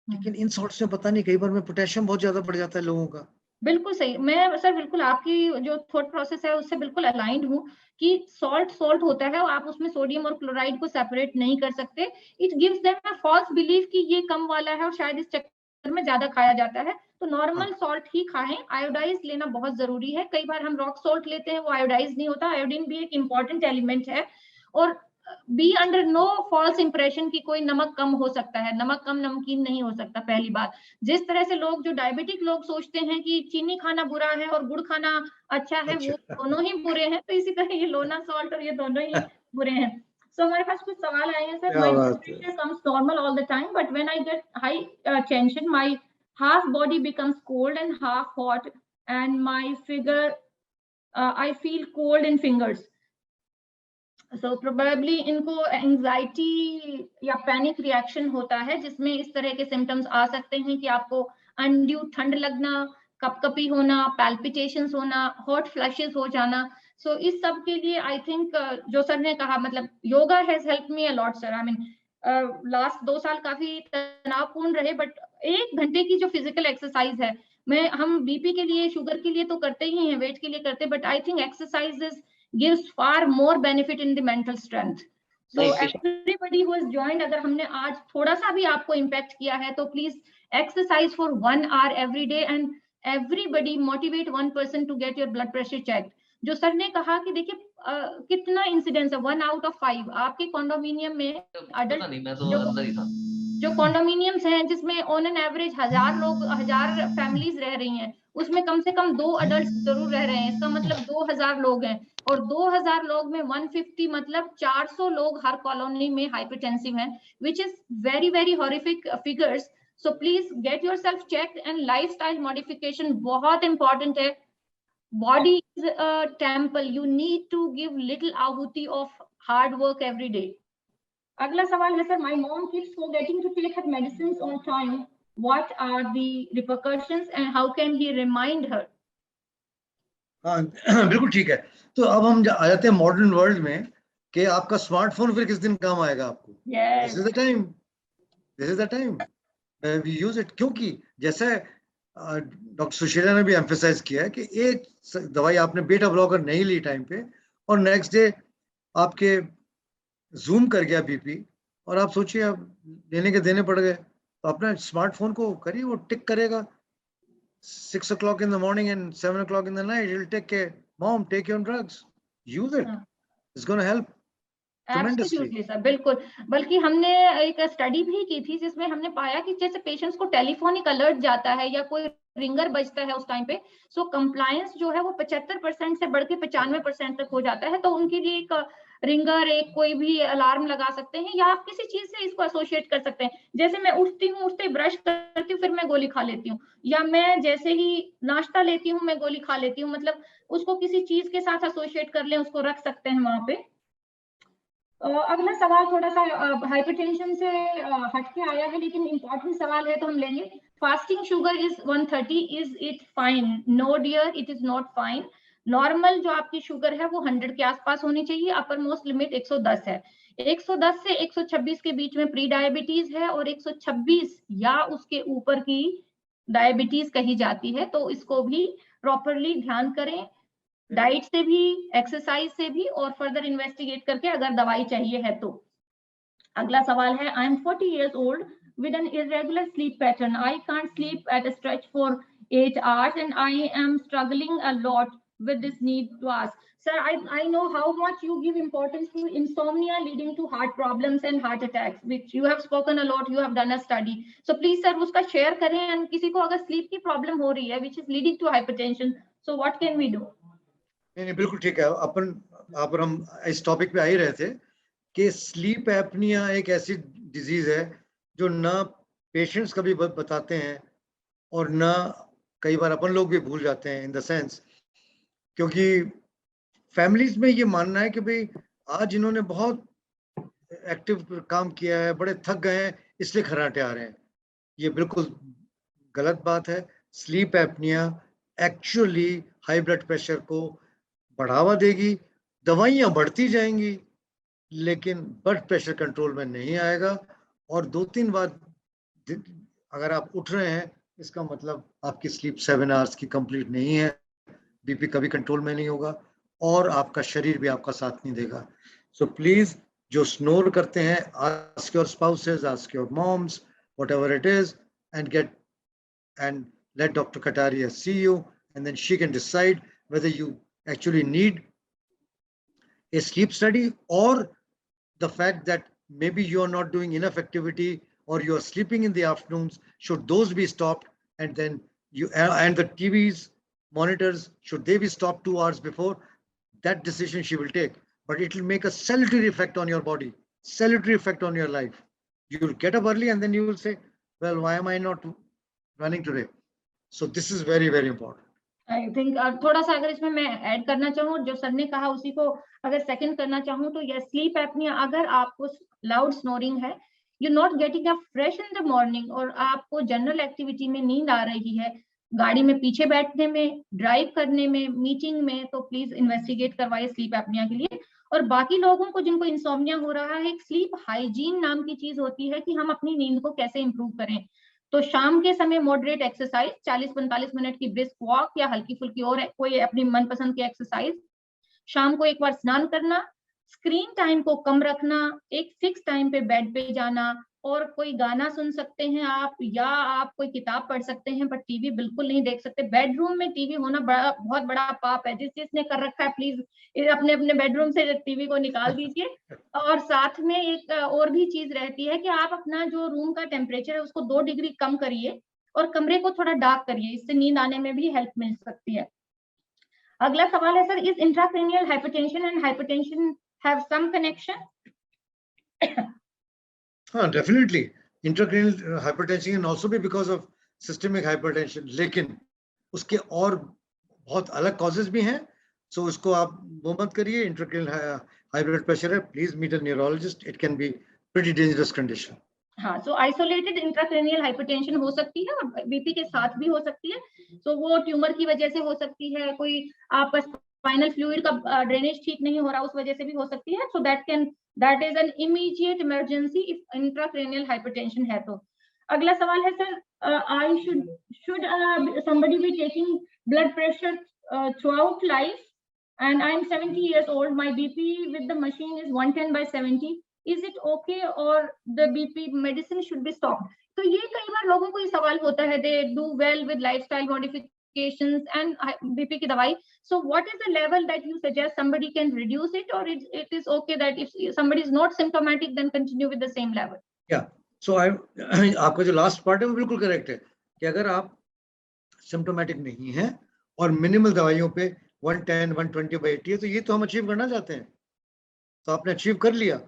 लेकिन इन सॉल्ट्स में पता नहीं, कई बार में पोटेशियम बहुत ज्यादा बढ़ जाता है लोगों का। बिल्कुल सही, मैं सर बिल्कुल आपकी जो थॉट प्रोसेस है उससे बिल्कुल अलाइंड हूँ कि सॉल्ट सॉल्ट होता है और आप उसमें सोडियम और क्लोराइड को सेपरेट नहीं कर सकते। It gives them a false belief कि ये कम वाला है और शायद इस चक्कर में ज्यादा खाया जाता है। तो नॉर्मल हाँ, सॉल्ट ही खाएं, आयोडाइज लेना बहुत जरूरी है। कई बार हम रॉक सॉल्ट लेते हैं, वो आयोडाइज नहीं होता। आयोडीन भी एक इंपॉर्टेंट एलिमेंट है। और be under no false impression की कोई नमक कम हो सकता है, नमक कम नमकीन नहीं हो सकता। पहली बात, जिस तरह से लोग जो डायबिटिक लोग सोचते हैं कि चीनी खाना बुरा है और गुड़ खाना अच्छा है, वो अच्छा। दोनों ही बुरे हैं, तो इसी तरह ये लोना सॉल्ट और ये दोनों ही बुरे हैं। सो हमारे पास कुछ सवाल आए हैं सर। क्या माय ब्लड बात है। Pressure comes normal all the time but when I get high tension my half body becomes cold and half hot and my figure I feel cold in fingers. So probably इनको anxiety या panic reaction होता है जिसमें इस तरह के symptoms आ सकते हैं कि आपको अनड्यू ठंड लगना, कपकपी होना, पैल्पिटेशंस होना, हॉट फ्लैशेस हो जाना। सो इस सब के लिए आई थिंक जो सर ने कहा, मतलब yoga has help me a lot sir. I mean last 2 साल काफी तनावपूर्ण रहे, बट 1 घंटे की जो फिजिकल एक्सरसाइज है, हम बीपी के लिए, शुगर के लिए तो करते ही हैं, वेट के लिए करते हैं, but I think exercises gives far more benefit in the mental strength. So everybody who has joined, अगर हमने आज थोड़ा सा भी आपको इम्पैक्ट किया है, तो please exercise for 1 hour every day and everybody motivate one person to get your blood pressure checked. जो सर ने कहा कि देखिए कितना इंसिडेंस है, 1 out of 5 आपके कॉन्डोमिनियम में अडल्ट, नहीं, मैं तो अंदर ही था। जो कॉन्डोमिनियम्स हैं जिसमें ऑन एन एवरेज 1000 लोग, 1000 फैमिलीज रह रही हैं, उसमें कम से कम 2 अडल्ट जरूर रह रहे हैं। इसका मतलब 2000 लोग हैं, और 2000 लोग में 150 मतलब 400 लोग हर कॉलोनी में हाइपरटेंसिव हैं, which is very very horrific figures. So please get yourself checked, and lifestyle modification बहुत important है। Body is a temple. You need to give little ahuti of hard work every day. अगला सवाल है sir, my mom keeps forgetting to take her medicines on time. What are the repercussions and how can he remind her? हाँ बिल्कुल ठीक है। तो अब हम आ जाते हैं मॉडर्न वर्ल्ड में कि आपका स्मार्टफोन फिर किस दिन काम आएगा आपको। Yes. This is the time, this is the time we use it. क्योंकि जैसे डॉक्टर सुशीला ने भी एम्फेसाइज किया है कि एक दवाई आपने बीटा ब्लॉकर नहीं ली टाइम पे, और नेक्स्ट डे आपके जूम कर गया बीपी, और आप सोचिए आप लेने के देने पड़ गए, तो अपना स्मार्टफोन को करिए, वो टिक करेगा 6 o'clock in the morning and 7 o'clock in the night. It'll take care. Mom, take your drugs. Use it. It's going to help tremendously. Absolutely, sir. बिल्कुल। बल्कि हमने एक स्टडी भी की थी जिसमें हमने पाया कि जैसे पेशेंट्स को टेलीफोनिक अलर्ट जाता है या कोई रिंगर बजता है उस टाइम पे, सो कंप्लायंस जो है वो 75% से बढ़ के 95% तक हो जाता है। तो उनके लिए एक रिंगर, एक कोई भी अलार्म लगा सकते हैं, या आप किसी चीज से इसको एसोसिएट कर सकते हैं। जैसे मैं उठती हूँ, उठते ब्रश करती हूँ, फिर मैं गोली खा लेती हूँ, या मैं जैसे ही नाश्ता लेती हूँ मैं गोली खा लेती हूँ, मतलब उसको किसी चीज के साथ एसोसिएट कर लें, उसको रख सकते हैं वहां पे। अगला सवाल थोड़ा सा हाइपरटेंशन से हटके आया है, लेकिन इंपॉर्टेंट सवाल है तो हम लेंगे। Fasting sugar is 130, is it fine? No dear, it is not fine. Normal जो आपकी शुगर है वो 100 के आसपास होनी चाहिए, अपर मोस्ट लिमिट 110 है। 110 से 126 के बीच में प्री डायबिटीज है, और 126 या उसके ऊपर की डायबिटीज कही जाती है, तो इसको भी प्रॉपरली ध्यान करें, डाइट से भी, एक्सरसाइज से भी, और फर्दर इन्वेस्टिगेट करके अगर दवाई चाहिए है तो। अगला सवाल है, I am 40 years old with an irregular sleep pattern. I can't sleep at a stretch for 8 hours and I am struggling a lot with this need to ask. Sir, I know how much you give importance to insomnia leading to heart problems and heart attacks, which you have spoken a lot, you have done a study. So please sir, उसका share करें, and किसी को अगर sleep की problem हो रही है which is leading to hypertension, so what can we do? नहीं बिल्कुल ठीक है। अपन हम इस टॉपिक पे आ ही रहे थे कि स्लीप एपनिया एक ऐसी डिजीज है जो ना पेशेंट्स कभी बताते हैं, और ना कई बार अपन लोग भी भूल जाते हैं, इन द सेंस क्योंकि फैमिलीज में ये मानना है कि भाई आज इन्होंने बहुत एक्टिव काम किया है, बड़े थक गए हैं, इसलिए खर्राटे आ रहे हैं। ये बिल्कुल गलत बात है। Sleep apnoea actually high blood pressure को बढ़ावा देगी, दवाइयां बढ़ती जाएंगी, लेकिन ब्लड प्रेशर कंट्रोल में नहीं आएगा। और 2-3 बार अगर आप उठ रहे हैं, इसका मतलब आपकी स्लीप 7 आवर्स की कंप्लीट नहीं है, बीपी कभी कंट्रोल में नहीं होगा, और आपका शरीर भी आपका साथ नहीं देगा। सो प्लीज जो स्नोर करते हैं, ask your spouses, ask your moms, whatever it is, and let Dr. Kataria see you, and then she can decide whether you actually need a sleep study, or the fact that maybe you are not doing enough activity, or you are sleeping in the afternoons. Should those be stopped? And then and the TVs, monitors, should they be stopped 2 hours before? That decision she will take, but it will make a salutary effect on your body, salutary effect on your life. You will get up early and then you will say, well, why am I not running today? So this is very, very important. I think थोड़ा सा अगर इसमें मैं add करना चाहूँ, जो sir ने कहा उसी को अगर सेकंड करना चाहूँ, तो ये स्लीप एपनिया, अगर आपको लाउड स्नोरिंग है, you not getting up fresh in the morning, और आपको जनरल एक्टिविटी में नींद आ रही है, गाड़ी में पीछे बैठने में, ड्राइव करने में, मीटिंग में, तो प्लीज इन्वेस्टिगेट करवाइए स्लीप एपनिया के लिए। और बाकी लोगों को जिनको इंसोम्निया हो रहा है, एक स्लीप हाइजीन नाम की चीज होती है कि हम अपनी नींद को कैसे इंप्रूव करें। तो शाम के समय मॉडरेट एक्सरसाइज, 40-45 मिनट की ब्रिस्क वॉक या हल्की फुल्की और कोई अपनी मनपसंद की एक्सरसाइज, शाम को एक बार स्नान करना, स्क्रीन टाइम को कम रखना, एक फिक्स टाइम पे बेड पे जाना, और कोई गाना सुन सकते हैं आप, या आप कोई किताब पढ़ सकते हैं, पर टीवी बिल्कुल नहीं देख सकते। बेडरूम में टीवी होना बहुत बड़ा पाप है। जिसने कर रखा है प्लीज अपने अपने बेडरूम से टीवी को निकाल दीजिए। और साथ में एक और भी चीज रहती है कि आप अपना जो रूम का टेम्परेचर है उसको 2 डिग्री कम करिए और कमरे को थोड़ा डार्क करिए, इससे नींद आने में भी हेल्प मिल सकती है। अगला सवाल है sir, is intracranial hypertension and hypertension have some connection? हाँ, definitely intracranial hypertension can also be because of systemic hypertension, लेकिन उसके और बहुत अलग कॉजेज भी हैं। सो उसको आप वो मत करिए। इंट्राक्रेनियल हाई ब्लड प्रेशर है, please meet a neurologist, it can be pretty dangerous condition. हाँ, सो आइसोलेटेड इंट्राक्रेनियल हाइपरटेंशन हो सकती है और बीपी के साथ भी हो सकती है। तो वो ट्यूमर की वजह से हो सकती है, कोई आपका स्पाइनल फ्लूइड का ड्रेनेज ठीक नहीं हो रहा उस वजह से भी हो सकती है। So that is an immediate emergency if intracranial hypertension है तो। अगला सवाल है sir, I should somebody be taking blood pressure throughout life, and I'm 70 years old, my BP with the machine is 110/70, is it okay or the BP medicine should be stopped? तो ये कई बार लोगों को ये सवाल होता है, they do well with lifestyle modifications and BP की दवाई, so what is the level that you suggest somebody can reduce it, or it is okay that if somebody is not symptomatic then continue with the same level? Yeah, so आपका जो last part है वो बिल्कुल correct है कि अगर आप symptomatic नहीं है और मिनिमल दवाइयों पे 110 120/80 है, तो ये तो हम अचीव करना चाहते हैं, तो आपने अचीव कर लिया।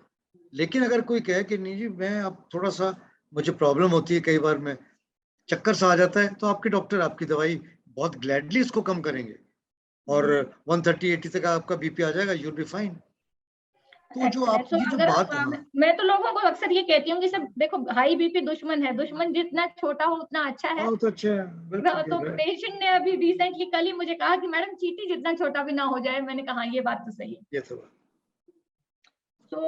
लेकिन अगर कोई कहे कि नहीं जी मैं अब थोड़ा सा मुझे प्रॉब्लम होती है, कई बार में चक्कर सा आ जाता है, तो आपके डॉक्टर आपकी दवाई बहुत ग्लैडली इसको कम करेंगे और 130-80 तक आपका बीपी आ जाएगा, यू विल बी फाइन। तो जो आप तो ये जो अगर बात है ना, मैं तो लोगों को अक्सर ये कहती हूँ कि सब देखो, हाई बीपी दुश्मन है, दुश्मन जितना छोटा हो उतना अच्छा है। तो अच्छा है, तो पेशेंट ने अभी रिसेंटली कल ही मुझे कहा कि मैडम चींटी जितना छोटा भी ना हो जाए। मैंने कहा ये बात तो सही है। ये तो तो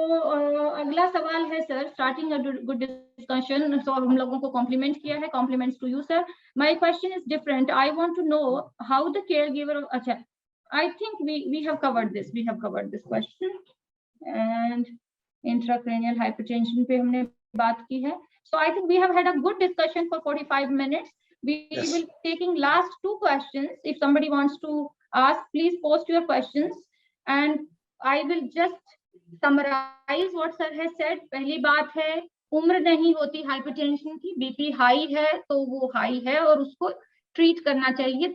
अगला सवाल है sir, starting a good discussion. So हम लोगों को कॉम्प्लीमेंट किया है, compliments to you sir. My question is different, I want to know how the caregiver, अच्छा I think we have covered this question, and intracranial hypertension पे हमने बात की है। So I think we have had a good discussion for 45 minutes. We Yes. will taking last 2 questions. If somebody wants to ask, please post your questions and I will just summarize what sir has said. पहली बात है, उम्र नहीं होती hypertension की, BP high है तो वो हाई है और उसको ट्रीट करना चाहिए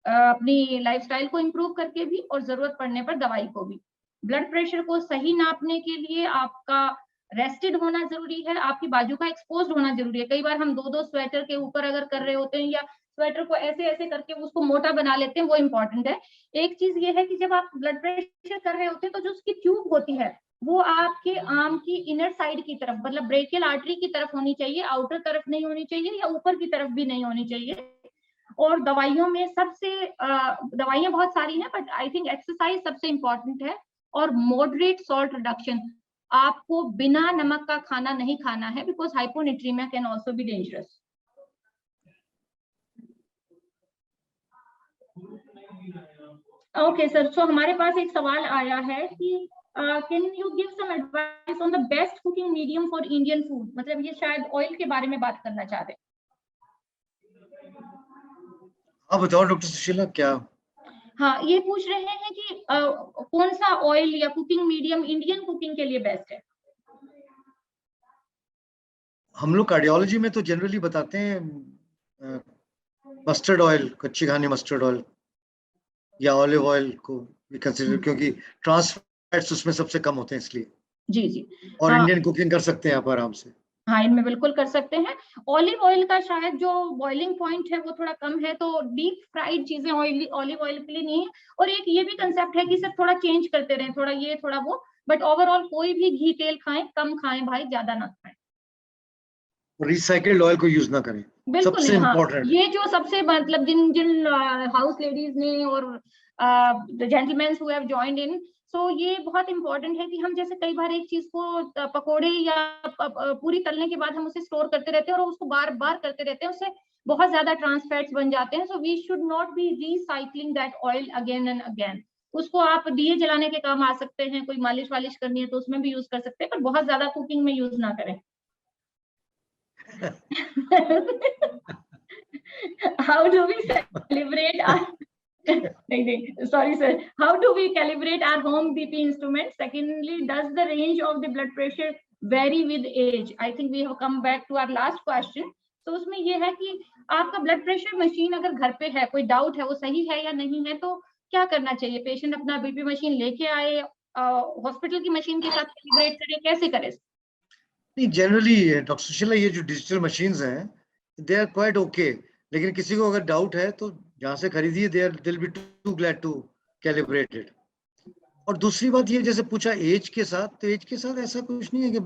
अपनी लाइफस्टाइल को इम्प्रूव करके भी और जरूरत पड़ने पर दवाई को भी। ब्लड प्रेशर को सही नापने के लिए आपका रेस्टेड होना जरूरी है, आपकी बाजू का एक्सपोज्ड होना जरूरी है। कई बार हम 2-2 स्वेटर के ऊपर अगर कर रहे होते हैं या स्वेटर को ऐसे ऐसे करके उसको मोटा बना लेते हैं, वो इंपॉर्टेंट है। एक चीज ये है कि जब आप ब्लड प्रेशर कर रहे होते हैं तो जो उसकी ट्यूब होती है वो आपके आर्म की इनर साइड की तरफ, मतलब ब्रेकियल आर्टरी की तरफ होनी चाहिए, आउटर तरफ नहीं होनी चाहिए या ऊपर की तरफ भी नहीं होनी चाहिए। और दवाइयों में सबसे दवाइयां बहुत सारी हैं, बट आई थिंक एक्सरसाइज सबसे इंपॉर्टेंट है और मॉडरेट सॉल्ट रिडक्शन। आपको बिना नमक का खाना नहीं खाना है, because hyponatremia can also be dangerous. Okay sir, so हमारे पास एक सवाल आया है कि can you give some advice on the best cooking medium for Indian food? मतलब ये शायद ऑयल के बारे में बात करना चाह रहे हैं। आप बताओ डॉक्टर सुशीला क्या? हाँ, ये पूछ रहे हैं कि कौन सा ऑयल या कुकिंग मीडियम इंडियन कुकिंग के लिए बेस्ट है। हम लोग कार्डियोलॉजी में तो जनरली बताते हैं मस्टर्ड ऑयल, कच्ची घानी मस्टर्ड ऑयल या ऑलिव ऑयल को भी कंसीडर, क्योंकि ट्रांस फैट्स उसमें सबसे कम होते हैं इसलिए। जी जी, और हाँ, इंडियन कुकिंग कर सकते हैं आप आराम से। हाँ, इनमें बिल्कुल कर सकते हैं। ऑलिव ऑयल का शायद जो बॉइलिंग पॉइंट है वो थोड़ा कम है, तो डीप फ्राइड चीजें ऑलिव ऑयल के लिए नहीं है। और एक ये भी कंसेप्ट है कि सिर्फ थोड़ा चेंज करते रहें, थोड़ा ये थोड़ा वो, बट ओवरऑल कोई भी घी तेल खाएं, कम खाएं भाई, ज्यादा ना खाएं। रिसाइकल्ड ऑयल को यूज ना करें, बिल्कुल सबसे नहीं, हाँ, इम्पोर्टेंट। ये जो सबसे मतलब जिन जिन हाउस लेडीज ने और the gentleman who have joined in, so ये बहुत इंपॉर्टेंट है कि हम जैसे कई बार एक चीज को पकोड़े या पूरी तलने के बाद हम उसे स्टोर करते रहते हैं और उसको बार बार करते रहते हैं, उससे बहुत ज्यादा ट्रांस फैट्स बन जाते हैं। So we should not be recycling that oil again and again. उसको आप दिए जलाने के काम आ सकते हैं, कोई मालिश वालिश करनी है तो उसमें भी यूज कर सकते हैं, पर बहुत ज्यादा कुकिंग में यूज ना करें। How do we calibrate our sorry sir, how do we calibrate our home BP instrument? Secondly, does the range of the blood pressure vary with age? I think we have come back to our last question. तो उसमें ये है कि आपका blood pressure machine अगर घर पे है, कोई डाउट है वो सही है या नहीं है, तो क्या करना चाहिए? पेशेंट अपना बीपी मशीन लेके आए, हॉस्पिटल की मशीन के साथ कैलिब्रेट करे, कैसे करे? नहीं, जनरली डॉक्टर सुशीला ये जो डिजिटल मशीन्स हैं दे आर क्वाइट ओके, लेकिन किसी को अगर डाउट है तो जहां से खरीदिए, they are will be too glad to calibrated. और दूसरी बात ये, जैसे पूछा एज के साथ, तो एज के साथ ऐसा कुछ नहीं है कि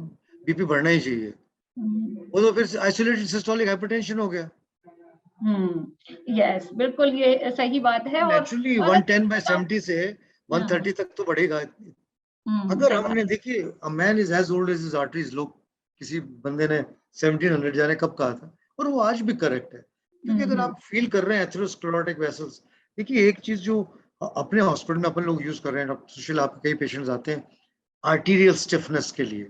बीपी बढ़ना ही चाहिए, वो तो फिर आइसोलेटेड सिस्टोलिक हाइपरटेंशन हो गया। यस, बिल्कुल ये सही बात है। और नेचुरली 110/70 से 130 तक तो बढ़ेगा। अगर हमने, देखिए, a man is as old as his arteries, लोग किसी बंदे ने 1700 जाने कब कहा था, और वो आज भी करेक्ट है, क्योंकि अगर आप फील कर रहे हैं एथेरोस्क्लेरोटिक वेसल्स, देखिए एक चीज जो अपने हॉस्पिटल में अपन लोग यूज कर रहे हैं, डॉक्टर सुशील, आपके कई पेशेंट्स आते हैं आर्टीरियल स्टिफनेस के लिए,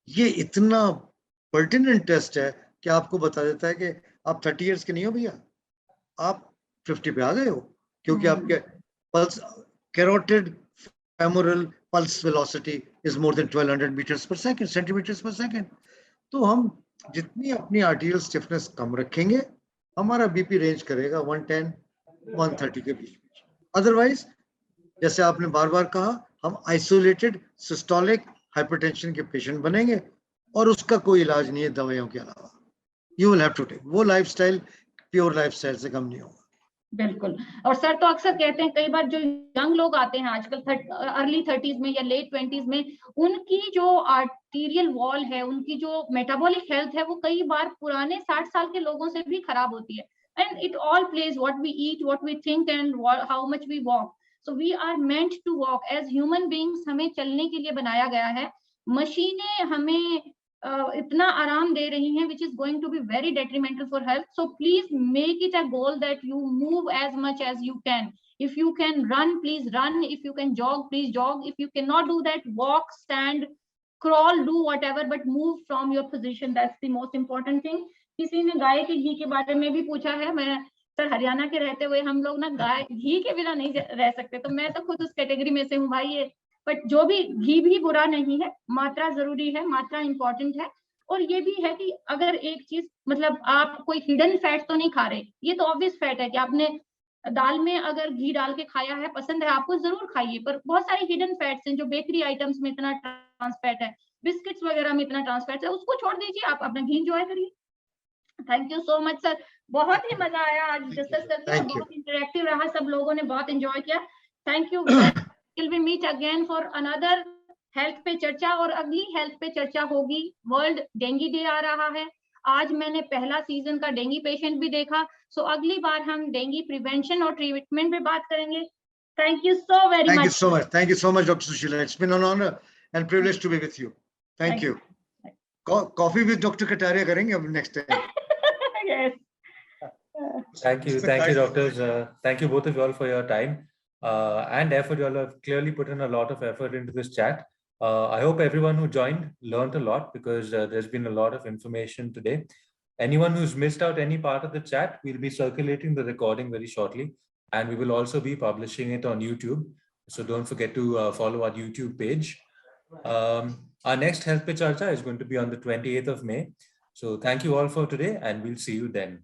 ये इतना पर्टिनेंट टेस्ट है कि आपको बता देता है कि आप 30 इयर्स के नहीं हो भैया, आप 50 पे आ गए हो, क्योंकि आपके pulse carotid femoral pulse velocity is more than 1200 meters per second, centimeters per second. तो हम जितनी अपनी आर्टीरियल स्टिफनेस कम रखेंगे, हमारा बीपी रेंज करेगा 110-130 के बीच में। अदरवाइज, जैसे आपने बार बार कहा, हम आइसोलेटेड सिस्टोलिक हाइपरटेंशन के पेशेंट बनेंगे, और उसका कोई इलाज नहीं है दवाइयों के अलावा। You will have to take, वो लाइफस्टाइल प्योर लाइफस्टाइल से कम नहीं होगा। बिल्कुल। और सर तो अक्सर कहते हैं, कई बार जो यंग लोग आते हैं आजकल अर्ली 30s में या लेट 20s में, उनकी जो आर्टीरियल वॉल है, उनकी जो मेटाबॉलिक हेल्थ है, वो कई बार पुराने 60 साल के लोगों से भी खराब होती है। And it all plays what we eat, what we think and how much we walk. So we are meant to walk as human beings, हमें चलने के लिए बनाया गया है। मशीनें हमें इतना आराम दे रही हैं, which is going to be very detrimental for health. So please make it a goal that you move as much as you can. If you can run, please run. If you can jog, please jog. If you cannot do that, walk, stand, crawl, do whatever, but move from your position. That's the most important thing. किसी ने गाय के घी के बारे में भी पूछा है। मैं सर, हरियाणा के रहते हुए हम लोग ना गाय घी के बिना नहीं रह सकते, तो मैं तो खुद उस कैटेगरी में से हूँ भाई। ये बट जो भी, घी भी बुरा नहीं है, मात्रा जरूरी है, मात्रा इंपॉर्टेंट है। और ये भी है कि अगर एक चीज, मतलब आप कोई हिडन फैट तो नहीं खा रहे, ये तो ऑब्वियस फैट है कि आपने दाल में अगर घी डाल के खाया है, पसंद है आपको, जरूर खाइए, पर बहुत सारे हिडन फैट्स हैं, जो बेकरी आइटम्स में इतना ट्रांस फैट है, बिस्किट्स वगैरह में इतना ट्रांस फैट है, उसको छोड़ दीजिए, आप अपना घी एंजॉय करिए। Thank you so much sir, बहुत ही मजा आया आज डिस्कस करके, बहुत इंटरेक्टिव रहा, सब लोगों ने बहुत एंजॉय किया। Thank you. Till we meet again for another health पे चर्चा, और अगली हेल्थ पे चर्चा होगी, वर्ल्ड डेंगू डे आ रहा है। आज मैंने पहला सीजन का डेंगू पेशेंट भी देखा, सो अगली बार हम डेंगू प्रिवेंशन और ट्रीटमेंट पे बात करेंगे। Thank you so very much. Thank you so much doctor Sushila, it's been an honour and privilege to be with you. Thank you. Coffee with doctor Kataria करेंगे अब next time. Yes. Thank you, doctors. Thank you both of you all for your time and effort. You all have clearly put in a lot of effort into this chat. I hope everyone who joined learned a lot, because there's been a lot of information today. Anyone who's missed out any part of the chat, we'll be circulating the recording very shortly, and we will also be publishing it on YouTube. So don't forget to follow our YouTube page. Our next Health Pe Charcha is going to be on the 28th of May. So thank you all for today, and we'll see you then.